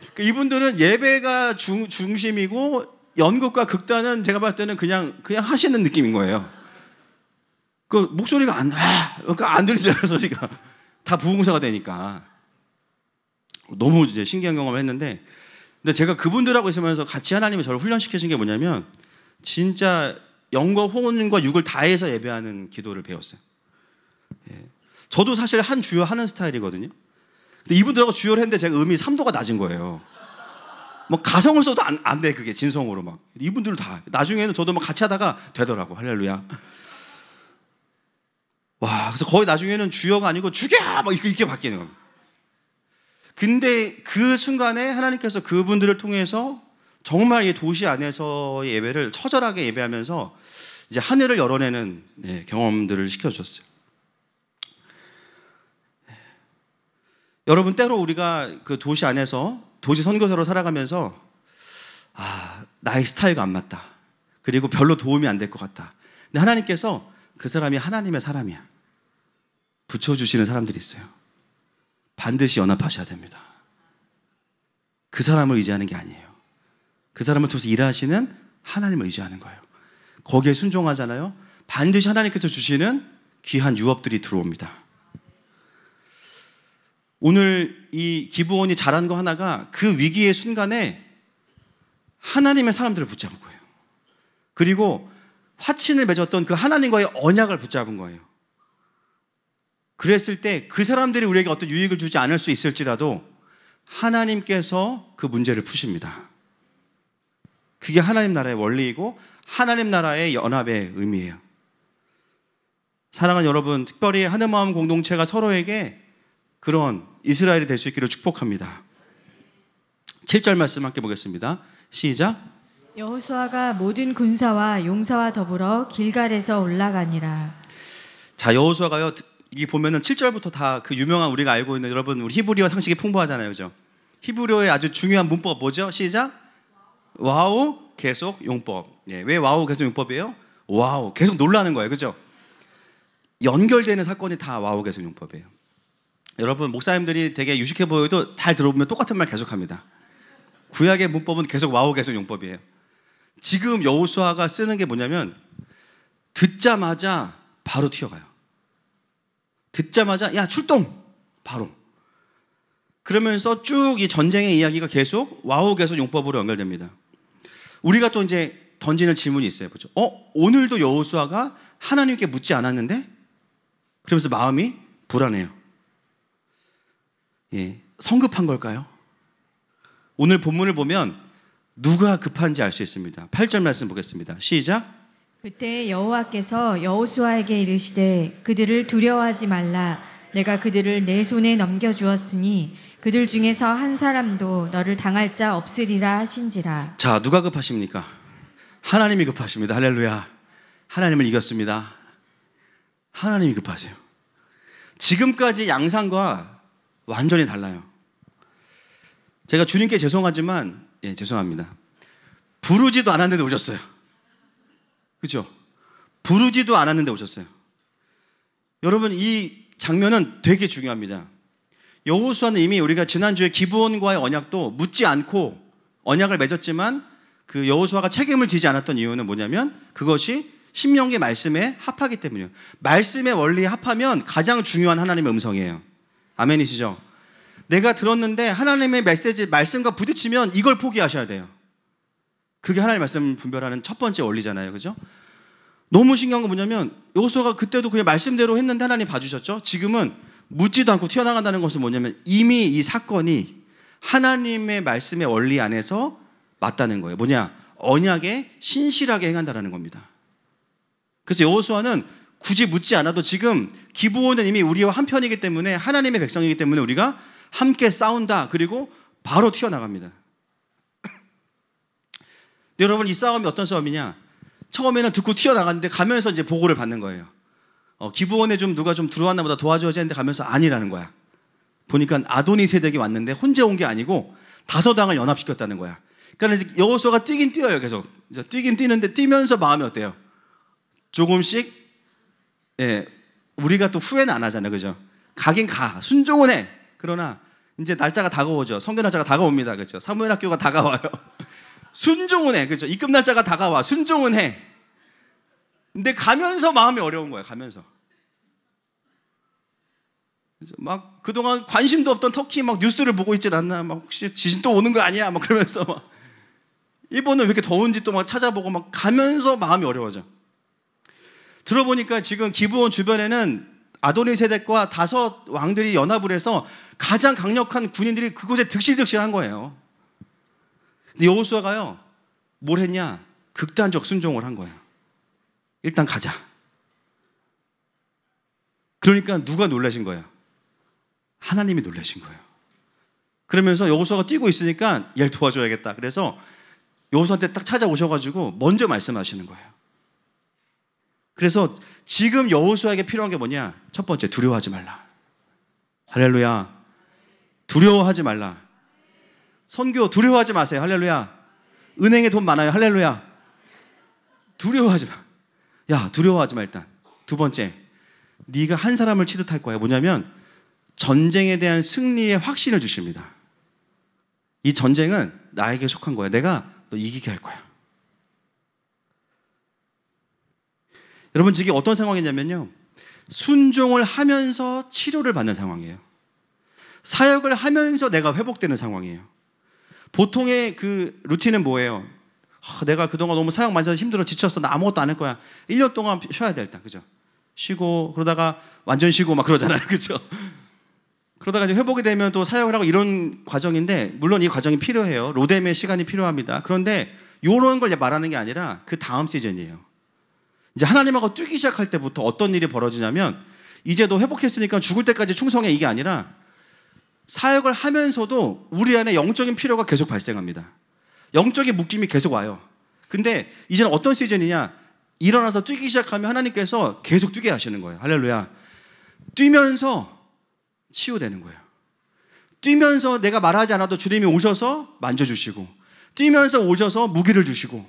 그러니까 이분들은 예배가 중심이고, 연극과 극단은 제가 봤을 때는 그냥 하시는 느낌인 거예요. 그 목소리가 그러니까 안 들리잖아요, 소리가. 다 부흥사가 되니까. 너무 이제 신기한 경험을 했는데, 근데 제가 그분들하고 있으면서 같이 하나님이 저를 훈련시키신 게 뭐냐면, 진짜 영과 혼과 육을 다해서 예배하는 기도를 배웠어요. 저도 사실 한 주여 하는 스타일이거든요. 근데 이분들하고 주여를 했는데 제가 음이 3도가 낮은 거예요. 뭐 가성을 써도 안 돼, 그게 진성으로 막. 이분들은 다. 나중에는 저도 막 같이 하다가 되더라고. 할렐루야. 와, 그래서 거의 나중에는 주여가 아니고 죽여! 막 이렇게 바뀌는 겁니다. 근데 그 순간에 하나님께서 그분들을 통해서 정말 이 도시 안에서의 예배를 처절하게 예배하면서 이제 하늘을 열어내는 경험들을 시켜주셨어요. 여러분, 때로 우리가 그 도시 안에서 도시 선교사로 살아가면서 나의 스타일과 안 맞다. 그리고 별로 도움이 안 될 것 같다. 근데 하나님께서 그 사람이 하나님의 사람이야. 붙여주시는 사람들이 있어요. 반드시 연합하셔야 됩니다. 그 사람을 의지하는 게 아니에요. 그 사람을 통해서 일하시는 하나님을 의지하는 거예요. 거기에 순종하잖아요. 반드시 하나님께서 주시는 귀한 유업들이 들어옵니다. 오늘 이 기브온이 잘한 거 하나가 그 위기의 순간에 하나님의 사람들을 붙잡은 거예요. 그리고 화친을 맺었던 그 하나님과의 언약을 붙잡은 거예요. 그랬을 때 그 사람들이 우리에게 어떤 유익을 주지 않을 수 있을지라도 하나님께서 그 문제를 푸십니다. 그게 하나님 나라의 원리이고 하나님 나라의 연합의 의미예요. 사랑하는 여러분, 특별히 하늘마음 공동체가 서로에게 그런 이스라엘이 될 수 있기를 축복합니다. 7절 말씀 함께 보겠습니다. 시작. 여호수아가 모든 군사와 용사와 더불어 길갈에서 올라가니라. 자, 여호수아가요, 이 보면은 7절부터 다 그 유명한 우리가 알고 있는, 여러분 우리 히브리어 상식이 풍부하잖아요, 그죠? 히브리어의 아주 중요한 문법 뭐죠? 시작. 와우 계속 용법. 예, 왜 와우 계속 용법이에요? 와우 계속 놀라는 거예요, 그죠? 연결되는 사건이 다 와우 계속 용법이에요. 여러분 목사님들이 되게 유식해 보여도 잘 들어보면 똑같은 말 계속합니다. 구약의 문법은 계속 와우 계속 용법이에요. 지금 여호수아가 쓰는 게 뭐냐면 듣자마자 바로 튀어가요. 듣자마자 야 출동 바로. 그러면서 쭉 이 전쟁의 이야기가 계속 와우 계속 용법으로 연결됩니다. 우리가 또 이제 던지는 질문이 있어요. 보죠. 오늘도 여호수아가 하나님께 묻지 않았는데? 그러면서 마음이 불안해요. 예, 성급한 걸까요? 오늘 본문을 보면 누가 급한지 알 수 있습니다. 8절 말씀 보겠습니다. 시작. 그때 여호와께서 여호수아에게 이르시되 그들을 두려워하지 말라. 내가 그들을 내 손에 넘겨주었으니 그들 중에서 한 사람도 너를 당할 자 없으리라 하신지라. 자, 누가 급하십니까? 하나님이 급하십니다. 할렐루야. 하나님을 이겼습니다. 하나님이 급하세요. 지금까지 양상과 완전히 달라요. 제가 주님께 죄송하지만, 예, 죄송합니다. 부르지도 않았는데 오셨어요. 그죠? 부르지도 않았는데 오셨어요. 여러분, 이 장면은 되게 중요합니다. 여호수아는 이미 우리가 지난주에 기브온과의 언약도 묻지 않고 언약을 맺었지만 그 여호수아가 책임을 지지 않았던 이유는 뭐냐면 그것이 신명기 말씀에 합하기 때문이에요. 말씀의 원리에 합하면 가장 중요한 하나님의 음성이에요. 아멘이시죠? 내가 들었는데 하나님의 메시지, 말씀과 부딪히면 이걸 포기하셔야 돼요. 그게 하나님의 말씀을 분별하는 첫 번째 원리잖아요. 그죠? 너무 신기한 건 뭐냐면 여호수아가 그때도 그냥 말씀대로 했는데 하나님 봐주셨죠? 지금은 묻지도 않고 튀어나간다는 것은 뭐냐면 이미 이 사건이 하나님의 말씀의 원리 안에서 맞다는 거예요. 뭐냐? 언약에 신실하게 행한다는 겁니다. 그래서 여호수아는 굳이 묻지 않아도 지금 기브온은 이미 우리와 한편이기 때문에 하나님의 백성이기 때문에 우리가 함께 싸운다. 그리고 바로 튀어나갑니다. 여러분, 이 싸움이 어떤 싸움이냐? 처음에는 듣고 튀어나갔는데 가면서 이제 보고를 받는 거예요. 기브온에 좀 누가 좀 들어왔나 보다 도와줘야지 했는데 가면서 아니라는 거야. 보니까 아도니세덱이 왔는데 혼자 온 게 아니고 다섯왕을 연합시켰다는 거야. 그러니까 이제 여호수아가 뛰긴 뛰어요. 계속 뛰긴 뛰는데 뛰면서 마음이 어때요? 조금씩, 예, 우리가 또 후회는 안 하잖아요, 그죠? 가긴 가, 순종은 해. 그러나 이제 날짜가 다가오죠. 성교 날짜가 다가옵니다, 그죠? 사무엘 학교가 다가와요. 순종은 해, 그죠? 입금 날짜가 다가와, 순종은 해. 근데 가면서 마음이 어려운 거예요. 가면서 막 그동안 관심도 없던 터키 막 뉴스를 보고 있질 않나, 막 혹시 지진 또 오는 거 아니야, 막 그러면서 막 일본은 왜 이렇게 더운지 또 막 찾아보고 막 가면서 마음이 어려워져. 들어보니까 지금 기브온 주변에는 아도니세덱과 다섯 왕들이 연합을 해서 가장 강력한 군인들이 그곳에 득실득실한 거예요. 근데 여호수아가요, 뭘 했냐? 극단적 순종을 한 거예요. 일단 가자. 그러니까 누가 놀라신 거예요? 하나님이 놀라신 거예요. 그러면서 여호수아가 뛰고 있으니까 얘를 도와줘야겠다. 그래서 여호수아한테 딱 찾아오셔가지고 먼저 말씀하시는 거예요. 그래서 지금 여호수아에게 필요한 게 뭐냐? 첫 번째, 두려워하지 말라. 할렐루야. 두려워하지 말라. 선교 두려워하지 마세요. 할렐루야. 은행에 돈 많아요. 할렐루야. 두려워하지 마. 야, 두려워하지 마. 일단 두 번째, 네가 한 사람을 치듯할 거야. 뭐냐면 전쟁에 대한 승리의 확신을 주십니다. 이 전쟁은 나에게 속한 거야. 내가 너 이기게 할 거야. 여러분 이게 어떤 상황이냐면요, 순종을 하면서 치료를 받는 상황이에요. 사역을 하면서 내가 회복되는 상황이에요. 보통의 그 루틴은 뭐예요? 내가 그동안 너무 사역 많이 해서 힘들어 지쳤어, 나 아무것도 안 할 거야. 1년 동안 쉬어야 돼 일단, 그죠? 쉬고 그러다가 완전 쉬고 막 그러잖아요, 그죠? 그러다가 이제 회복이 되면 또 사역을 하고 이런 과정인데, 물론 이 과정이 필요해요. 로뎀의 시간이 필요합니다. 그런데 이런 걸 말하는 게 아니라 그 다음 시즌이에요. 이제 하나님하고 뛰기 시작할 때부터 어떤 일이 벌어지냐면, 이제 너 회복했으니까 죽을 때까지 충성해, 이게 아니라 사역을 하면서도 우리 안에 영적인 필요가 계속 발생합니다. 영적인 묶임이 계속 와요. 근데 이제는 어떤 시즌이냐, 일어나서 뛰기 시작하면 하나님께서 계속 뛰게 하시는 거예요. 할렐루야. 뛰면서 치유되는 거예요. 뛰면서 내가 말하지 않아도 주님이 오셔서 만져주시고, 뛰면서 오셔서 무기를 주시고,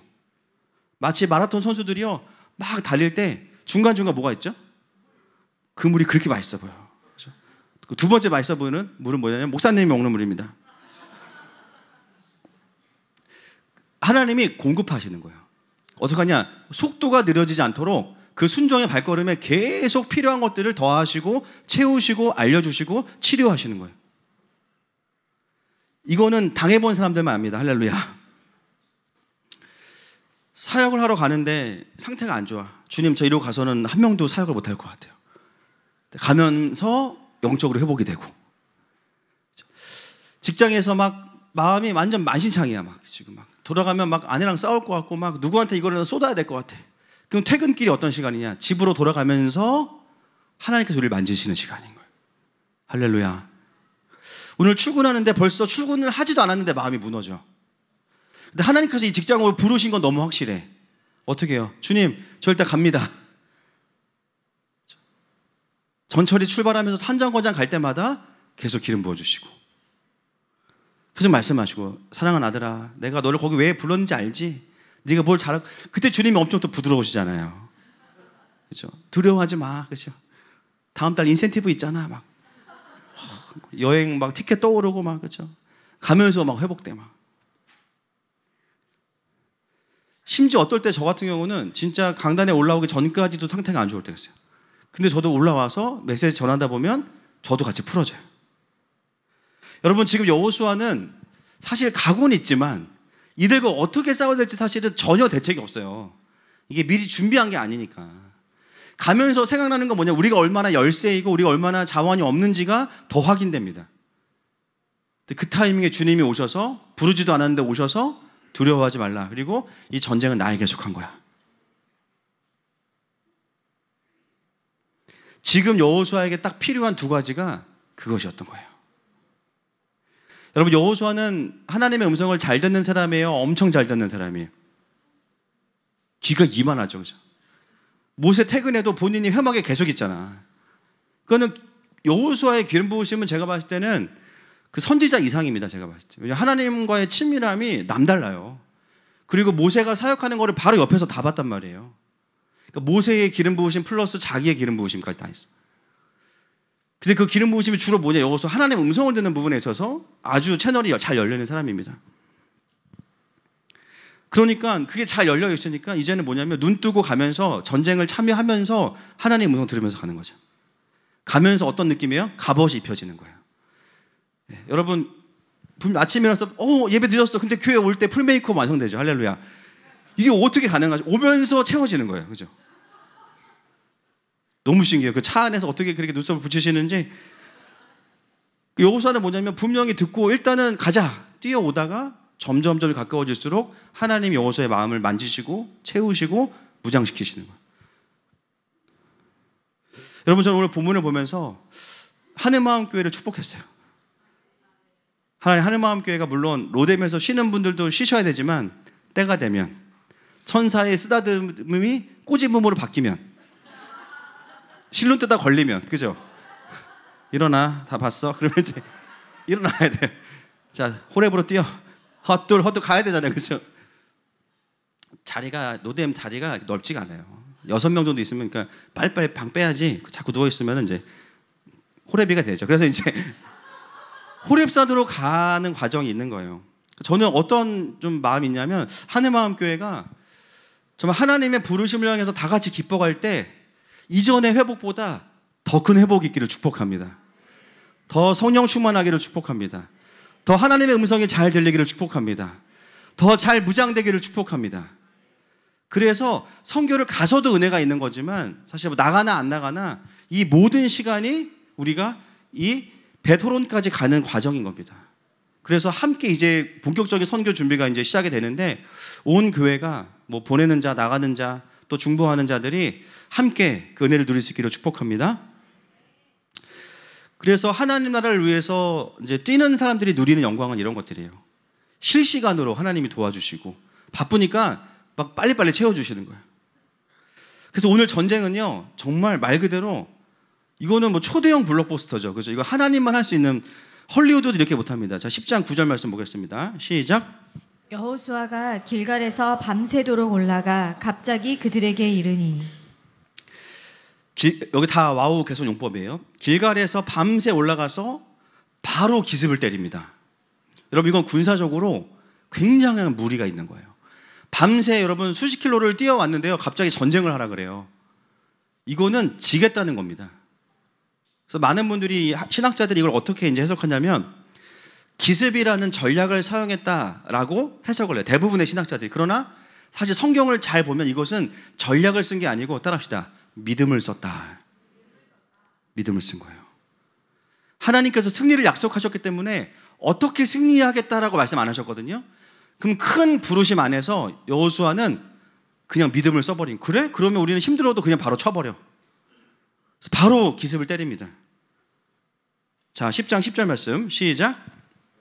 마치 마라톤 선수들이요 막 달릴 때 중간중간 뭐가 있죠? 그 물이 그렇게 맛있어 보여. 그렇죠? 그 두 번째 맛있어 보이는 물은 뭐냐면 목사님이 먹는 물입니다. 하나님이 공급하시는 거예요. 어떻게 하냐, 속도가 느려지지 않도록 그 순종의 발걸음에 계속 필요한 것들을 더하시고 채우시고 알려주시고 치료하시는 거예요. 이거는 당해본 사람들만 압니다. 할렐루야. 사역을 하러 가는데 상태가 안 좋아. 주님, 저 이러고 가서는 한 명도 사역을 못할 것 같아요. 가면서 영적으로 회복이 되고, 직장에서 막 마음이 완전 만신창이야. 막 지금 막 돌아가면 막 아내랑 싸울 것 같고, 막 누구한테 이거를 쏟아야 될 것 같아. 그럼 퇴근길이 어떤 시간이냐? 집으로 돌아가면서 하나님께서 우리를 만지시는 시간인 거예요. 할렐루야. 오늘 출근하는데 벌써 출근을 하지도 않았는데 마음이 무너져. 근데 하나님께서 이 직장으로 부르신 건 너무 확실해. 어떻게 해요? 주님, 저 일단 갑니다. 전철이 출발하면서 한정거장 갈 때마다 계속 기름 부어주시고, 계속 말씀하시고, 사랑하는 아들아, 내가 너를 거기 왜 불렀는지 알지? 네가 뭘 잘하고. 그때 주님이 엄청 또 부드러우시잖아요. 그렇죠? 두려워하지 마. 그렇죠? 다음 달 인센티브 있잖아. 막 여행 막 티켓 떠오르고 막, 그렇죠? 가면서 막 회복돼 막. 심지어 어떨 때 저 같은 경우는 진짜 강단에 올라오기 전까지도 상태가 안 좋을 때가 있어요. 근데 저도 올라와서 메시지 전하다 보면 저도 같이 풀어져요. 여러분, 지금 여호수아는 사실 각오는 있지만 이들과 어떻게 싸워야 될지 사실은 전혀 대책이 없어요. 이게 미리 준비한 게 아니니까. 가면서 생각나는 건 뭐냐, 우리가 얼마나 열세이고 우리가 얼마나 자원이 없는지가 더 확인됩니다. 그 타이밍에 주님이 오셔서, 부르지도 않았는데 오셔서 두려워하지 말라. 그리고 이 전쟁은 나에게 속한 거야. 지금 여호수아에게 딱 필요한 두 가지가 그것이었던 거예요. 여러분, 여호수아는 하나님의 음성을 잘 듣는 사람이에요? 엄청 잘 듣는 사람이에요? 귀가 이만하죠, 그죠? 모세 퇴근해도 본인이 회막에 계속 있잖아. 그거는 여호수아의 기름 부으심은 제가 봤을 때는 그 선지자 이상입니다. 제가 봤을 때. 왜냐하면 하나님과의 친밀함이 남달라요. 그리고 모세가 사역하는 거를 바로 옆에서 다 봤단 말이에요. 그러니까 모세의 기름 부으심 플러스 자기의 기름 부으심까지 다 있어. 근데 그 기름 부으심이 주로 뭐냐, 여호수아 하나님의 음성을 듣는 부분에 있어서 아주 채널이 잘 열리는 사람입니다. 그러니까 그게 잘 열려 있으니까 이제는 뭐냐면 눈 뜨고 가면서 전쟁을 참여하면서 하나님의 음성 들으면서 가는 거죠. 가면서 어떤 느낌이에요? 갑옷이 입혀지는 거예요. 네, 여러분 아침에 일어나서 예배 늦었어. 근데 교회 올 때 풀메이크업 완성되죠. 할렐루야. 이게 어떻게 가능하죠? 오면서 채워지는 거예요. 그죠? 너무 신기해요. 그 차 안에서 어떻게 그렇게 눈썹을 붙이시는지. 여호수아는 뭐냐면 분명히 듣고 일단은 가자 뛰어오다가 점점점 가까워질수록 하나님이 여호수아의 마음을 만지시고 채우시고 무장시키시는 거예요. 여러분, 저는 오늘 본문을 보면서 하늘마음교회를 축복했어요. 하나님, 하늘마음교회가 물론 로뎀에서 쉬는 분들도 쉬셔야 되지만 때가 되면 천사의 쓰다듬음이 꼬집음으로 바뀌면, 실눈 뜨다 걸리면, 그죠? 일어나, 다 봤어? 그러면 이제 일어나야 돼. 자, 호렙으로 뛰어. 헛둘 가야 되잖아요, 그죠? 자리가, 로뎀 자리가 넓지가 않아요. 6명 정도 있으면, 그러니까 빨리빨리 방 빼야지. 자꾸 누워있으면 이제 호렙이가 되죠. 그래서 이제 호렙산으로 가는 과정이 있는 거예요. 저는 어떤 좀 마음이 있냐면, 하늘마음교회가 정말 하나님의 부르심을 향해서 다 같이 기뻐갈 때 이전의 회복보다 더 큰 회복이 있기를 축복합니다. 더 성령 충만하기를 축복합니다. 더 하나님의 음성이 잘 들리기를 축복합니다. 더 잘 무장되기를 축복합니다. 그래서 선교를 가서도 은혜가 있는 거지만 사실 나가나 안 나가나 이 모든 시간이 우리가 이 벳호론까지 가는 과정인 겁니다. 그래서 함께 이제 본격적인 선교 준비가 이제 시작이 되는데 온 교회가 뭐 보내는 자, 나가는 자, 또 중보하는 자들이 함께 그 은혜를 누릴 수 있기를 축복합니다. 그래서 하나님 나라를 위해서 이제 뛰는 사람들이 누리는 영광은 이런 것들이에요. 실시간으로 하나님이 도와주시고 바쁘니까 막 빨리빨리 채워주시는 거예요. 그래서 오늘 전쟁은요, 정말 말 그대로 이거는 뭐 초대형 블록버스터죠. 그죠? 이거 하나님만 할 수 있는, 헐리우드도 이렇게 못합니다. 자, 10장 9절 말씀 보겠습니다. 시작. 여호수아가 길갈에서 밤새도록 올라가 갑자기 그들에게 이르니. 여기 다 와우 개선 용법이에요. 길갈에서 밤새 올라가서 바로 기습을 때립니다. 여러분 이건 군사적으로 굉장한 무리가 있는 거예요. 밤새 여러분 수십 킬로를 뛰어왔는데요, 갑자기 전쟁을 하라 그래요. 이거는 지겠다는 겁니다. 그래서 많은 분들이, 신학자들이 이걸 어떻게 이제 해석하냐면 기습이라는 전략을 사용했다라고 해석을 해요. 대부분의 신학자들이. 그러나 사실 성경을 잘 보면 이것은 전략을 쓴 게 아니고, 따라합시다, 믿음을 썼다. 믿음을 쓴 거예요. 하나님께서 승리를 약속하셨기 때문에 어떻게 승리하겠다라고 말씀 안 하셨거든요. 그럼 큰 부르심 안에서 여호수아는 그냥 믿음을 써버린, 그래? 그러면 우리는 힘들어도 그냥 바로 쳐버려. 그래서 바로 기습을 때립니다. 자, 10장 10절 말씀 시작.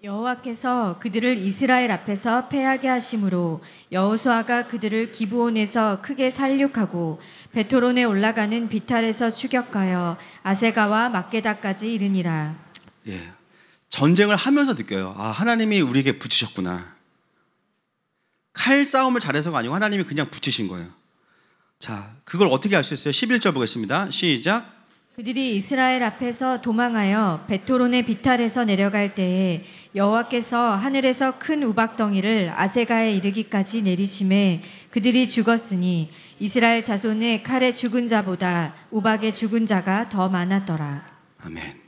여호와께서 그들을 이스라엘 앞에서 패하게 하심으로 여호수아가 그들을 기브온에서 크게 살육하고 벳호론에 올라가는 비탈에서 추격하여 아세가와 막게다까지 이르니라. 예, 전쟁을 하면서 느껴요. 아, 하나님이 우리에게 붙이셨구나. 칼 싸움을 잘해서가 아니고 하나님이 그냥 붙이신 거예요. 자, 그걸 어떻게 알 수 있어요? 11절 보겠습니다. 시작. 그들이 이스라엘 앞에서 도망하여 벳호론의 비탈에서 내려갈 때에 여호와께서 하늘에서 큰 우박덩이를 아세가에 이르기까지 내리심에 그들이 죽었으니 이스라엘 자손의 칼에 죽은 자보다 우박에 죽은 자가 더 많았더라. 아멘.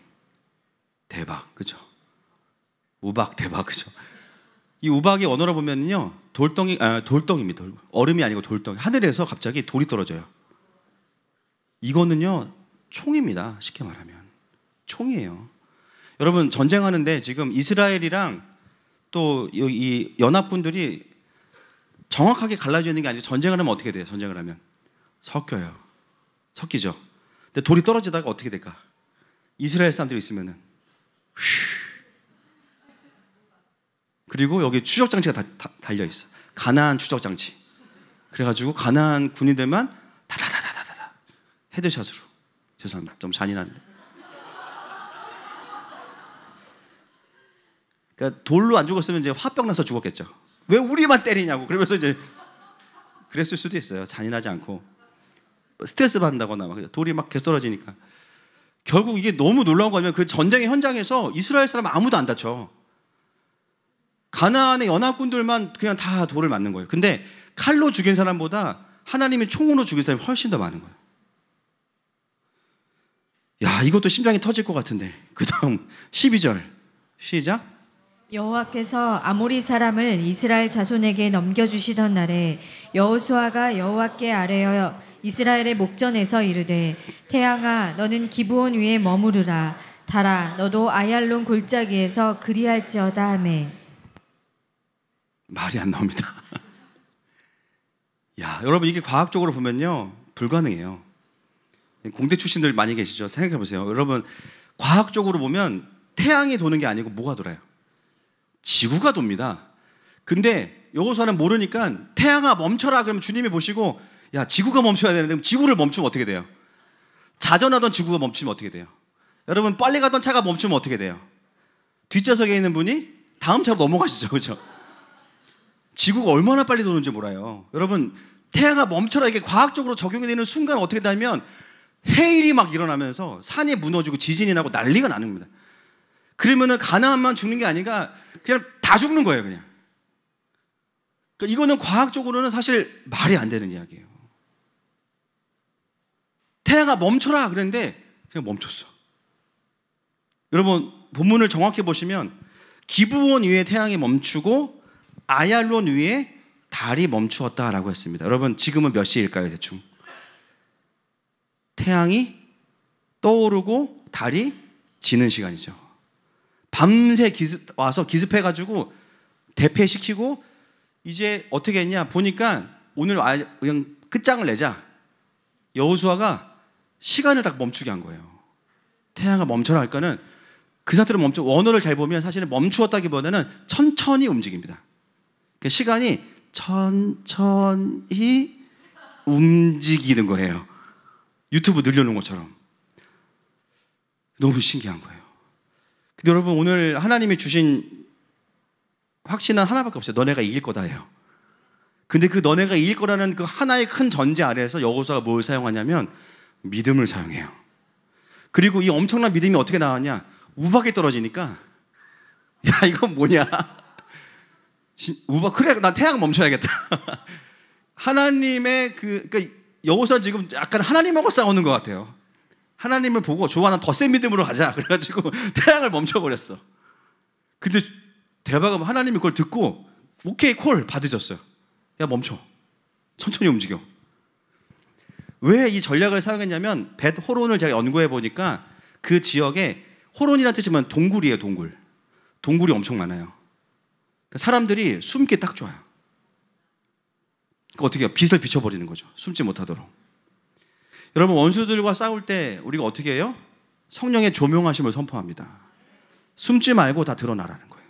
대박, 그죠? 우박 대박, 그죠? 이 우박이 언어로 보면요, 돌덩이입니다. 얼음이 아니고 돌덩이. 하늘에서 갑자기 돌이 떨어져요. 이거는요, 총입니다. 쉽게 말하면 총이에요. 여러분 전쟁하는데 지금 이스라엘이랑 또 이 연합군들이 정확하게 갈라져 있는 게 아니고, 전쟁을 하면 어떻게 돼요? 전쟁을 하면 섞여요. 섞이죠. 근데 돌이 떨어지다가 어떻게 될까? 이스라엘 사람들이 있으면은 그리고 여기 추적장치가 다 달려 있어. 가나안 추적장치. 그래가지고 가나안 군인들만 다다다다다다 헤드샷으로. 죄송합니다. 좀 잔인한데. 그러니까 돌로 안 죽었으면 이제 화병 나서 죽었겠죠. 왜 우리만 때리냐고. 그러면서 이제 그랬을 수도 있어요. 잔인하지 않고 스트레스 받는다거나 막 돌이 막 계속 떨어지니까. 결국 이게 너무 놀라운 거면 그 전쟁의 현장에서 이스라엘 사람 아무도 안 다쳐. 가나안의 연합군들만 그냥 다 돌을 맞는 거예요. 근데 칼로 죽인 사람보다 하나님이 총으로 죽인 사람이 훨씬 더 많은 거예요. 야, 이것도 심장이 터질 것 같은데. 그 다음 12절 시작. 여호와께서 아모리 사람을 이스라엘 자손에게 넘겨주시던 날에 여호수아가 여호와께 아뢰어 이스라엘의 목전에서 이르되 태양아 너는 기브온 위에 머무르라. 달아 너도 아얄론 골짜기에서 그리할지어다 하매. 말이 안 나옵니다. 야, 여러분 이게 과학적으로 보면요 불가능해요. 공대 출신들 많이 계시죠? 생각해 보세요. 여러분 과학적으로 보면 태양이 도는 게 아니고 뭐가 돌아요? 지구가 돕니다. 근데 여호수아는 모르니까 태양아 멈춰라 그러면 주님이 보시고 야 지구가 멈춰야 되는데 지구를 멈추면 어떻게 돼요? 자전하던 지구가 멈추면 어떻게 돼요? 여러분 빨리 가던 차가 멈추면 어떻게 돼요? 뒷좌석에 있는 분이 다음 차로 넘어가시죠. 그렇죠? 지구가 얼마나 빨리 도는지 몰라요. 여러분 태양아 멈춰라 이게 과학적으로 적용이 되는 순간 어떻게 되냐면 해일이 막 일어나면서 산이 무너지고 지진이 나고 난리가 나는 겁니다. 그러면은 가나안만 죽는 게 아니라 그냥 다 죽는 거예요. 그냥 그러니까 이거는 과학적으로는 사실 말이 안 되는 이야기예요. 태양아 멈춰라 그랬는데 그냥 멈췄어. 여러분 본문을 정확히 보시면 기브온 위에 태양이 멈추고 아얄론 위에 달이 멈추었다라고 했습니다. 여러분 지금은 몇 시일까요 대충? 태양이 떠오르고 달이 지는 시간이죠. 밤새 와서 기습해가지고 대패시키고 이제 어떻게 했냐 보니까 오늘 그냥 끝장을 내자. 여호수아가 시간을 딱 멈추게 한 거예요. 태양아 멈춰라 할까는 그 상태로 멈춰. 원어를 잘 보면 사실은 멈추었다기보다는 천천히 움직입니다. 그러니까 시간이 천천히 움직이는 거예요. 유튜브 늘려놓은 것처럼. 너무 신기한 거예요. 근데 여러분 오늘 하나님이 주신 확신은 하나밖에 없어요. 너네가 이길 거다예요. 근데 그 너네가 이길 거라는 그 하나의 큰 전제 아래에서 여호수아가 뭘 사용하냐면 믿음을 사용해요. 그리고 이 엄청난 믿음이 어떻게 나왔냐? 우박이 떨어지니까 야 이건 뭐냐? 우박 그래 난 태양 멈춰야겠다. 하나님의 그러니까 여호수아 지금 약간 하나님하고 싸우는 것 같아요. 하나님을 보고 좋아 난 더 센 믿음으로 가자. 그래가지고 태양을 멈춰버렸어. 근데 대박은 하나님이 그걸 듣고 오케이 콜 받으셨어요. 야 멈춰. 천천히 움직여. 왜 이 전략을 사용했냐면 벳 호론을 제가 연구해 보니까 그 지역에 호론이라는 뜻이면 동굴이에요. 동굴. 동굴이 엄청 많아요. 사람들이 숨기 딱 좋아요. 그러니까 어떻게 해요? 빛을 비춰버리는 거죠. 숨지 못하도록. 여러분 원수들과 싸울 때 우리가 어떻게 해요? 성령의 조명하심을 선포합니다. 숨지 말고 다 드러나라는 거예요.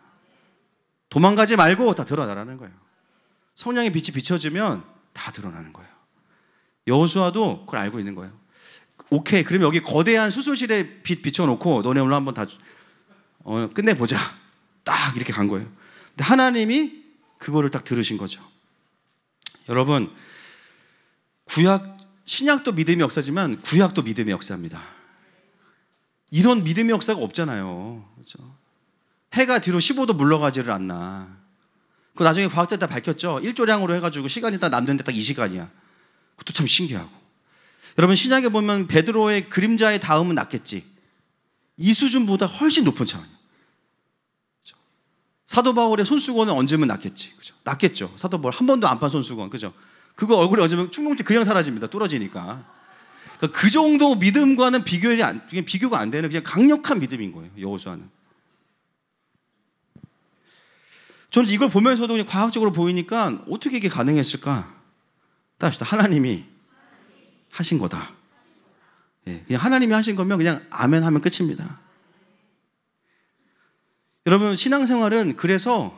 도망가지 말고 다 드러나라는 거예요. 성령의 빛이 비춰지면 다 드러나는 거예요. 여호수아도 그걸 알고 있는 거예요. 오케이 그러면 여기 거대한 수술실에 빛 비춰놓고 너네 오늘 한번 다 끝내보자. 딱 이렇게 간 거예요. 근데 하나님이 그거를 딱 들으신 거죠. 여러분 신약도 믿음의 역사지만 구약도 믿음의 역사입니다. 이런 믿음의 역사가 없잖아요. 그렇죠? 해가 뒤로 15도 물러가지를 않나. 그 나중에 과학자들 다 밝혔죠. 일조량으로 해가지고 시간이 딱 남는데 딱 이 시간이야. 그것도 참 신기하고. 여러분 신약에 보면 베드로의 그림자의 닿음은 낫겠지. 이 수준보다 훨씬 높은 차원이에요. 그렇죠? 사도 바울의 손수건을 얹으면 낫겠지. 그렇죠? 낫겠죠. 사도 바울 한 번도 안 판 손수건. 그죠? 그거 얼굴에 얹으면 충동치 그냥 사라집니다. 뚫어지니까. 그러니까 그 정도 믿음과는 비교가 안 되는 그냥 강력한 믿음인 거예요. 여호수아는. 저는 이걸 보면서도 그냥 과학적으로 보이니까 어떻게 이게 가능했을까? 따릅시다. 하나님이 하신 거다. 예, 그냥 하나님이 하신 거면 그냥 아멘 하면 끝입니다. 여러분 신앙생활은 그래서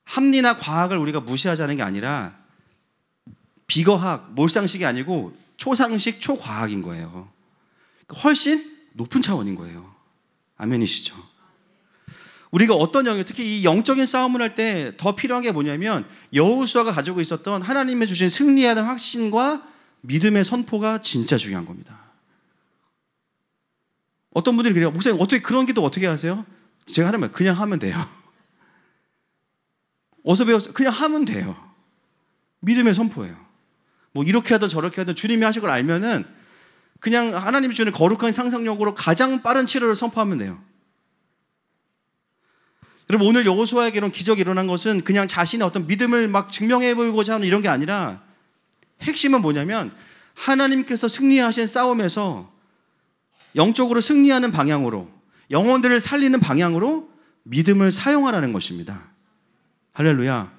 합리나 과학을 우리가 무시하자는 게 아니라 비거학, 몰상식이 아니고 초상식, 초과학인 거예요. 훨씬 높은 차원인 거예요. 아멘이시죠? 우리가 어떤 영역, 특히 이 영적인 싸움을 할 때 더 필요한 게 뭐냐면 여호수아가 가지고 있었던 하나님의 주신 승리에 대한 확신과 믿음의 선포가 진짜 중요한 겁니다. 어떤 분들이 그래요. 목사님 어떻게 그런 기도 어떻게 하세요? 제가 하는 말 그냥 하면 돼요. 어디서 배웠어요? 그냥 하면 돼요. 믿음의 선포예요. 뭐 이렇게 하든 저렇게 하든 주님이 하실 걸 알면은 그냥 하나님이 주는 거룩한 상상력으로 가장 빠른 치료를 선포하면 돼요. 여러분 오늘 여호수아에게 이런 기적이 일어난 것은 그냥 자신의 어떤 믿음을 막 증명해 보이고자 하는 이런 게 아니라 핵심은 뭐냐면 하나님께서 승리하신 싸움에서 영적으로 승리하는 방향으로 영혼들을 살리는 방향으로 믿음을 사용하라는 것입니다. 할렐루야.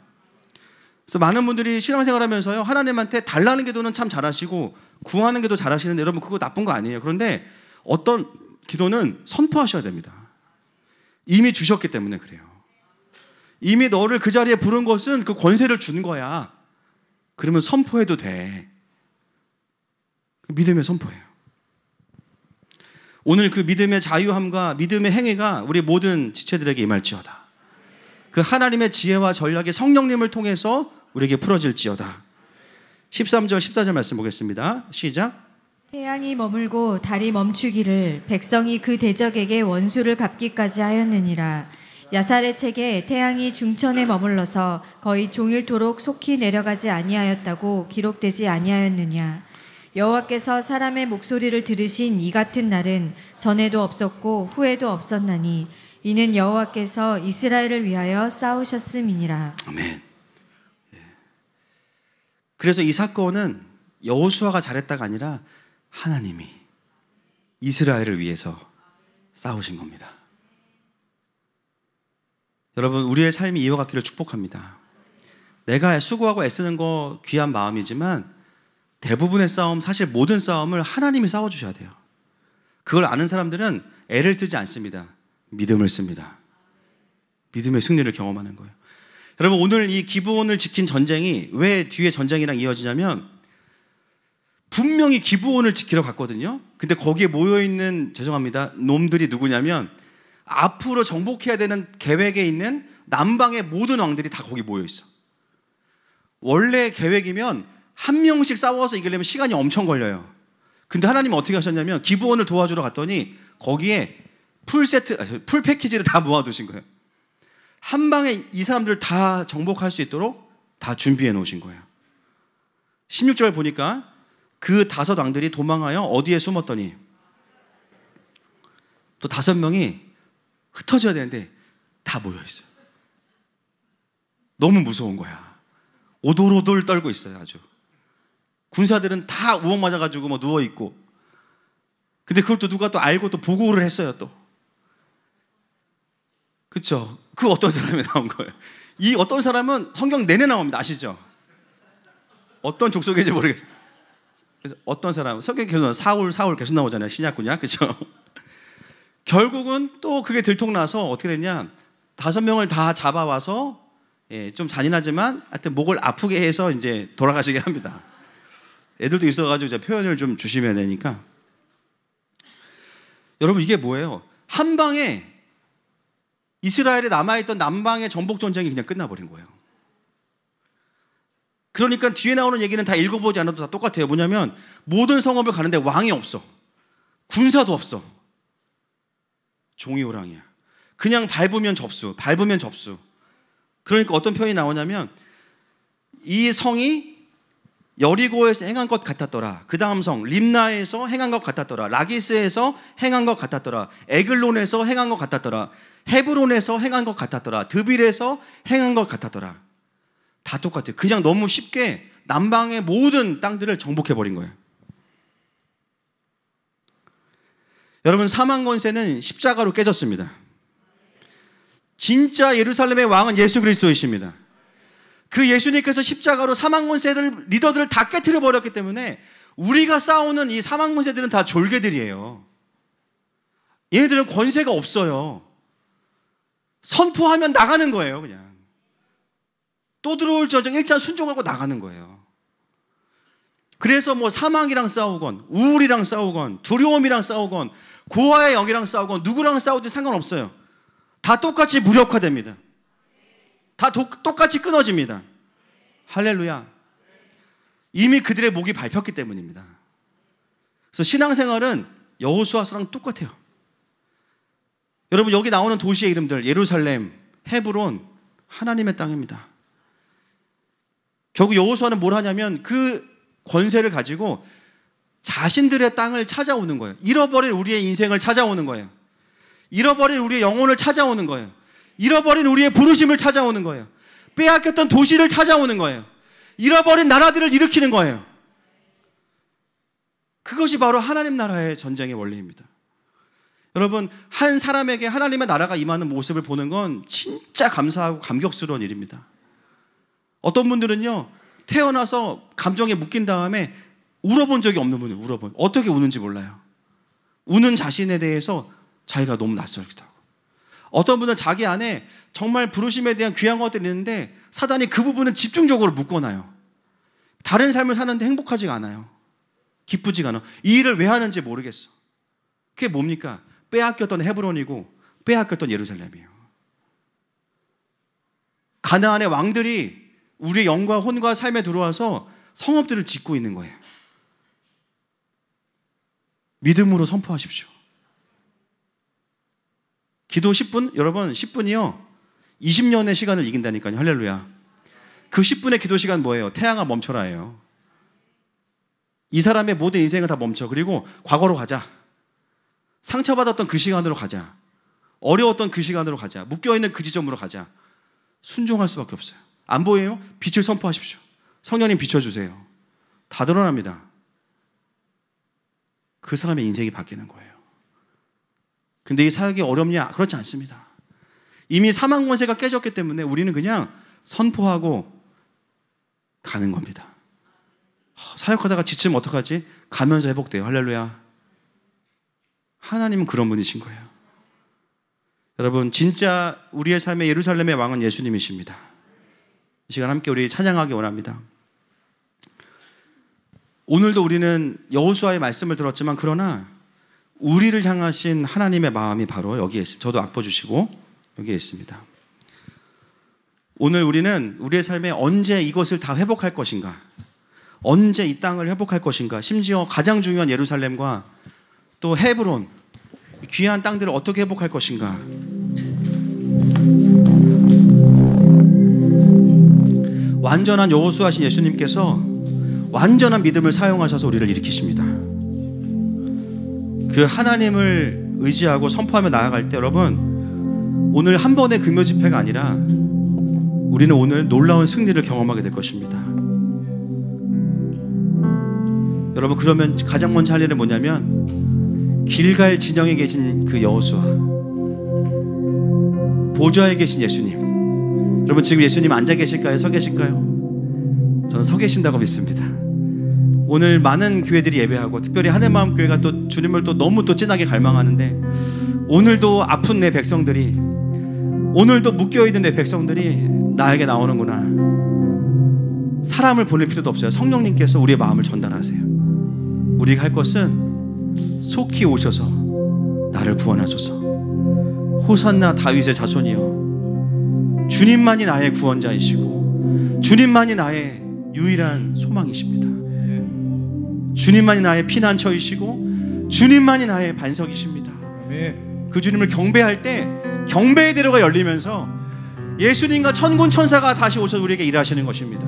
그래서 많은 분들이 신앙생활 하면서요 하나님한테 달라는 기도는 참 잘하시고 구하는 기도 잘하시는데 여러분 그거 나쁜 거 아니에요. 그런데 어떤 기도는 선포하셔야 됩니다. 이미 주셨기 때문에 그래요. 이미 너를 그 자리에 부른 것은 그 권세를 준 거야. 그러면 선포해도 돼. 믿음의 선포예요. 오늘 그 믿음의 자유함과 믿음의 행위가 우리 모든 지체들에게 임할지어다. 그 하나님의 지혜와 전략이 성령님을 통해서 우리에게 풀어질지어다. 13절 14절 말씀 보겠습니다. 시작. 태양이 머물고 달이 멈추기를 백성이 그 대적에게 원수를 갚기까지 하였느니라. 야살의 책에 태양이 중천에 머물러서 거의 종일토록 속히 내려가지 아니하였다고 기록되지 아니하였느냐. 여호와께서 사람의 목소리를 들으신 이 같은 날은 전에도 없었고 후에도 없었나니 이는 여호와께서 이스라엘을 위하여 싸우셨음이니라. 아멘. 그래서 이 사건은 여호수아가 잘했다가 아니라 하나님이 이스라엘을 위해서 싸우신 겁니다. 여러분, 우리의 삶이 이어갔기를 축복합니다. 내가 수고하고 애쓰는 거 귀한 마음이지만 대부분의 싸움, 사실 모든 싸움을 하나님이 싸워주셔야 돼요. 그걸 아는 사람들은 애를 쓰지 않습니다. 믿음을 씁니다. 믿음의 승리를 경험하는 거예요. 여러분, 오늘 이 기브온을 지킨 전쟁이 왜 뒤에 전쟁이랑 이어지냐면 분명히 기브온을 지키러 갔거든요. 근데 거기에 모여있는, 죄송합니다, 놈들이 누구냐면 앞으로 정복해야 되는 계획에 있는 남방의 모든 왕들이 다 거기 모여있어. 원래 계획이면 한 명씩 싸워서 이기려면 시간이 엄청 걸려요. 근데 하나님은 어떻게 하셨냐면 기브온을 도와주러 갔더니 거기에 풀 패키지를 다 모아두신 거예요. 한 방에 이 사람들을 다 정복할 수 있도록 다 준비해 놓으신 거예요. 16절 보니까 그 5 왕들이 도망하여 어디에 숨었더니 또 5명이 흩어져야 되는데 다 모여있어요. 너무 무서운 거야. 오돌오돌 떨고 있어요. 아주 군사들은 다 우엉 맞아가지고 뭐 누워있고, 근데 그걸 또 누가 또 알고 또 보고를 했어요. 또 그쵸? 그 어떤 사람이 나온 거예요. 이 어떤 사람은 성경 내내 나옵니다. 아시죠? 어떤 족속인지 모르겠어요. 그래서 어떤 사람, 성경 계속 사울 계속 나오잖아요. 신약군이야, 그렇죠? 결국은 또 그게 들통나서 어떻게 됐냐? 5명을 다 잡아와서, 좀 잔인하지만 하여튼 목을 아프게 해서 이제 돌아가시게 합니다. 애들도 있어가지고 이제 표현을 좀 조심해야 되니까. 여러분, 이게 뭐예요? 한 방에 이스라엘에 남아있던 남방의 정복 전쟁이 그냥 끝나버린 거예요. 그러니까 뒤에 나오는 얘기는 다 읽어보지 않아도 다 똑같아요. 뭐냐면 모든 성읍을 가는데 왕이 없어. 군사도 없어. 종이호랑이야. 그냥 밟으면 접수. 그러니까 어떤 표현이 나오냐면 이 성이 여리고에서 행한 것 같았더라. 그 다음 성 림나에서 행한 것 같았더라. 라기스에서 행한 것 같았더라. 에글론에서 행한 것 같았더라. 헤브론에서 행한 것 같았더라. 드빌에서 행한 것 같았더라. 다 똑같아요. 그냥 너무 쉽게 남방의 모든 땅들을 정복해버린 거예요. 여러분, 사망 권세는 십자가로 깨졌습니다. 진짜 예루살렘의 왕은 예수 그리스도이십니다. 그 예수님께서 십자가로 사망 권세들, 리더들을 다 깨트려 버렸기 때문에 우리가 싸우는 이 사망 권세들은 다 졸개들이에요. 얘네들은 권세가 없어요. 선포하면 나가는 거예요. 그냥 또 들어올 저정 일단 순종하고 나가는 거예요. 그래서 뭐 사망이랑 싸우건 우울이랑 싸우건 두려움이랑 싸우건 고아의 영이랑 싸우건 누구랑 싸우든 상관없어요. 다 똑같이 무력화됩니다. 다 똑같이 끊어집니다. 할렐루야. 이미 그들의 목이 밟혔기 때문입니다. 그래서 신앙생활은 여호수아서랑 똑같아요. 여러분, 여기 나오는 도시의 이름들, 예루살렘, 헤브론, 하나님의 땅입니다. 결국 여호수아는 뭘 하냐면 그 권세를 가지고 자신들의 땅을 찾아오는 거예요. 잃어버린 우리의 인생을 찾아오는 거예요. 잃어버린 우리의 영혼을 찾아오는 거예요. 잃어버린 우리의 부르심을 찾아오는 거예요. 빼앗겼던 도시를 찾아오는 거예요. 잃어버린 나라들을 일으키는 거예요. 그것이 바로 하나님 나라의 전쟁의 원리입니다. 여러분, 한 사람에게 하나님의 나라가 임하는 모습을 보는 건 진짜 감사하고 감격스러운 일입니다. 어떤 분들은요, 태어나서 감정에 묶인 다음에 울어본 적이 없는 분이에요. 어떻게 우는지 몰라요. 우는 자신에 대해서 자기가 너무 낯설기도 하고, 어떤 분은 자기 안에 정말 부르심에 대한 귀한 것들이 있는데 사단이 그 부분을 집중적으로 묶어놔요. 다른 삶을 사는데 행복하지가 않아요. 기쁘지가 않아. 이 일을 왜 하는지 모르겠어. 그게 뭡니까? 빼앗겼던 헤브론이고 빼앗겼던 예루살렘이에요. 가나안의 왕들이 우리의 영과 혼과 삶에 들어와서 성읍들을 짓고 있는 거예요. 믿음으로 선포하십시오. 기도 10분? 여러분 10분이요 20년의 시간을 이긴다니까요. 할렐루야. 그 10분의 기도 시간 뭐예요? 태양아 멈춰라예요. 이 사람의 모든 인생은 다 멈춰. 그리고 과거로 가자. 상처받았던 그 시간으로 가자. 어려웠던 그 시간으로 가자. 묶여있는 그 지점으로 가자. 순종할 수밖에 없어요. 안 보여요? 빛을 선포하십시오. 성령님 비춰주세요. 다 드러납니다. 그 사람의 인생이 바뀌는 거예요. 근데 이 사역이 어렵냐? 그렇지 않습니다. 이미 사망 권세가 깨졌기 때문에 우리는 그냥 선포하고 가는 겁니다. 사역하다가 지치면 어떡하지? 가면서 회복돼요. 할렐루야. 하나님은 그런 분이신 거예요. 여러분 진짜 우리의 삶의 예루살렘의 왕은 예수님이십니다. 이 시간 함께 우리 찬양하기 원합니다. 오늘도 우리는 여호수아의 말씀을 들었지만 그러나 우리를 향하신 하나님의 마음이 바로 여기에 있습니다. 저도 악보 주시고 여기에 있습니다. 오늘 우리는 우리의 삶에 언제 이것을 다 회복할 것인가, 언제 이 땅을 회복할 것인가, 심지어 가장 중요한 예루살렘과 또 헤브론 귀한 땅들을 어떻게 회복할 것인가. 완전한 여호수아신 예수님께서 완전한 믿음을 사용하셔서 우리를 일으키십니다. 그 하나님을 의지하고 선포하며 나아갈 때 여러분 오늘 한 번의 금요 집회가 아니라 우리는 오늘 놀라운 승리를 경험하게 될 것입니다. 여러분 그러면 가장 먼저 할 일은 뭐냐면 길갈 진영에 계신 그 여호수아, 보좌에 계신 예수님. 여러분 지금 예수님 앉아 계실까요? 서 계실까요? 저는 서 계신다고 믿습니다. 오늘 많은 교회들이 예배하고 특별히 하늘마음교회가 또 주님을 또 너무 또 진하게 갈망하는데 오늘도 아픈 내 백성들이, 오늘도 묶여있는 내 백성들이 나에게 나오는구나. 사람을 보낼 필요도 없어요. 성령님께서 우리의 마음을 전달하세요. 우리가 할 것은 속히 오셔서 나를 구원하소서. 호산나 다윗의 자손이여, 주님만이 나의 구원자이시고 주님만이 나의 유일한 소망이십니다. 주님만이 나의 피난처이시고 주님만이 나의 반석이십니다. 그 주님을 경배할 때 경배의 대로가 열리면서 예수님과 천군 천사가 다시 오셔서 우리에게 일하시는 것입니다.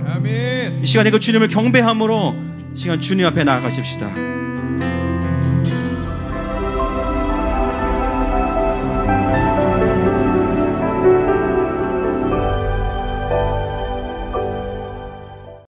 이 시간에 그 주님을 경배함으로 이 시간 주님 앞에 나아가십시다.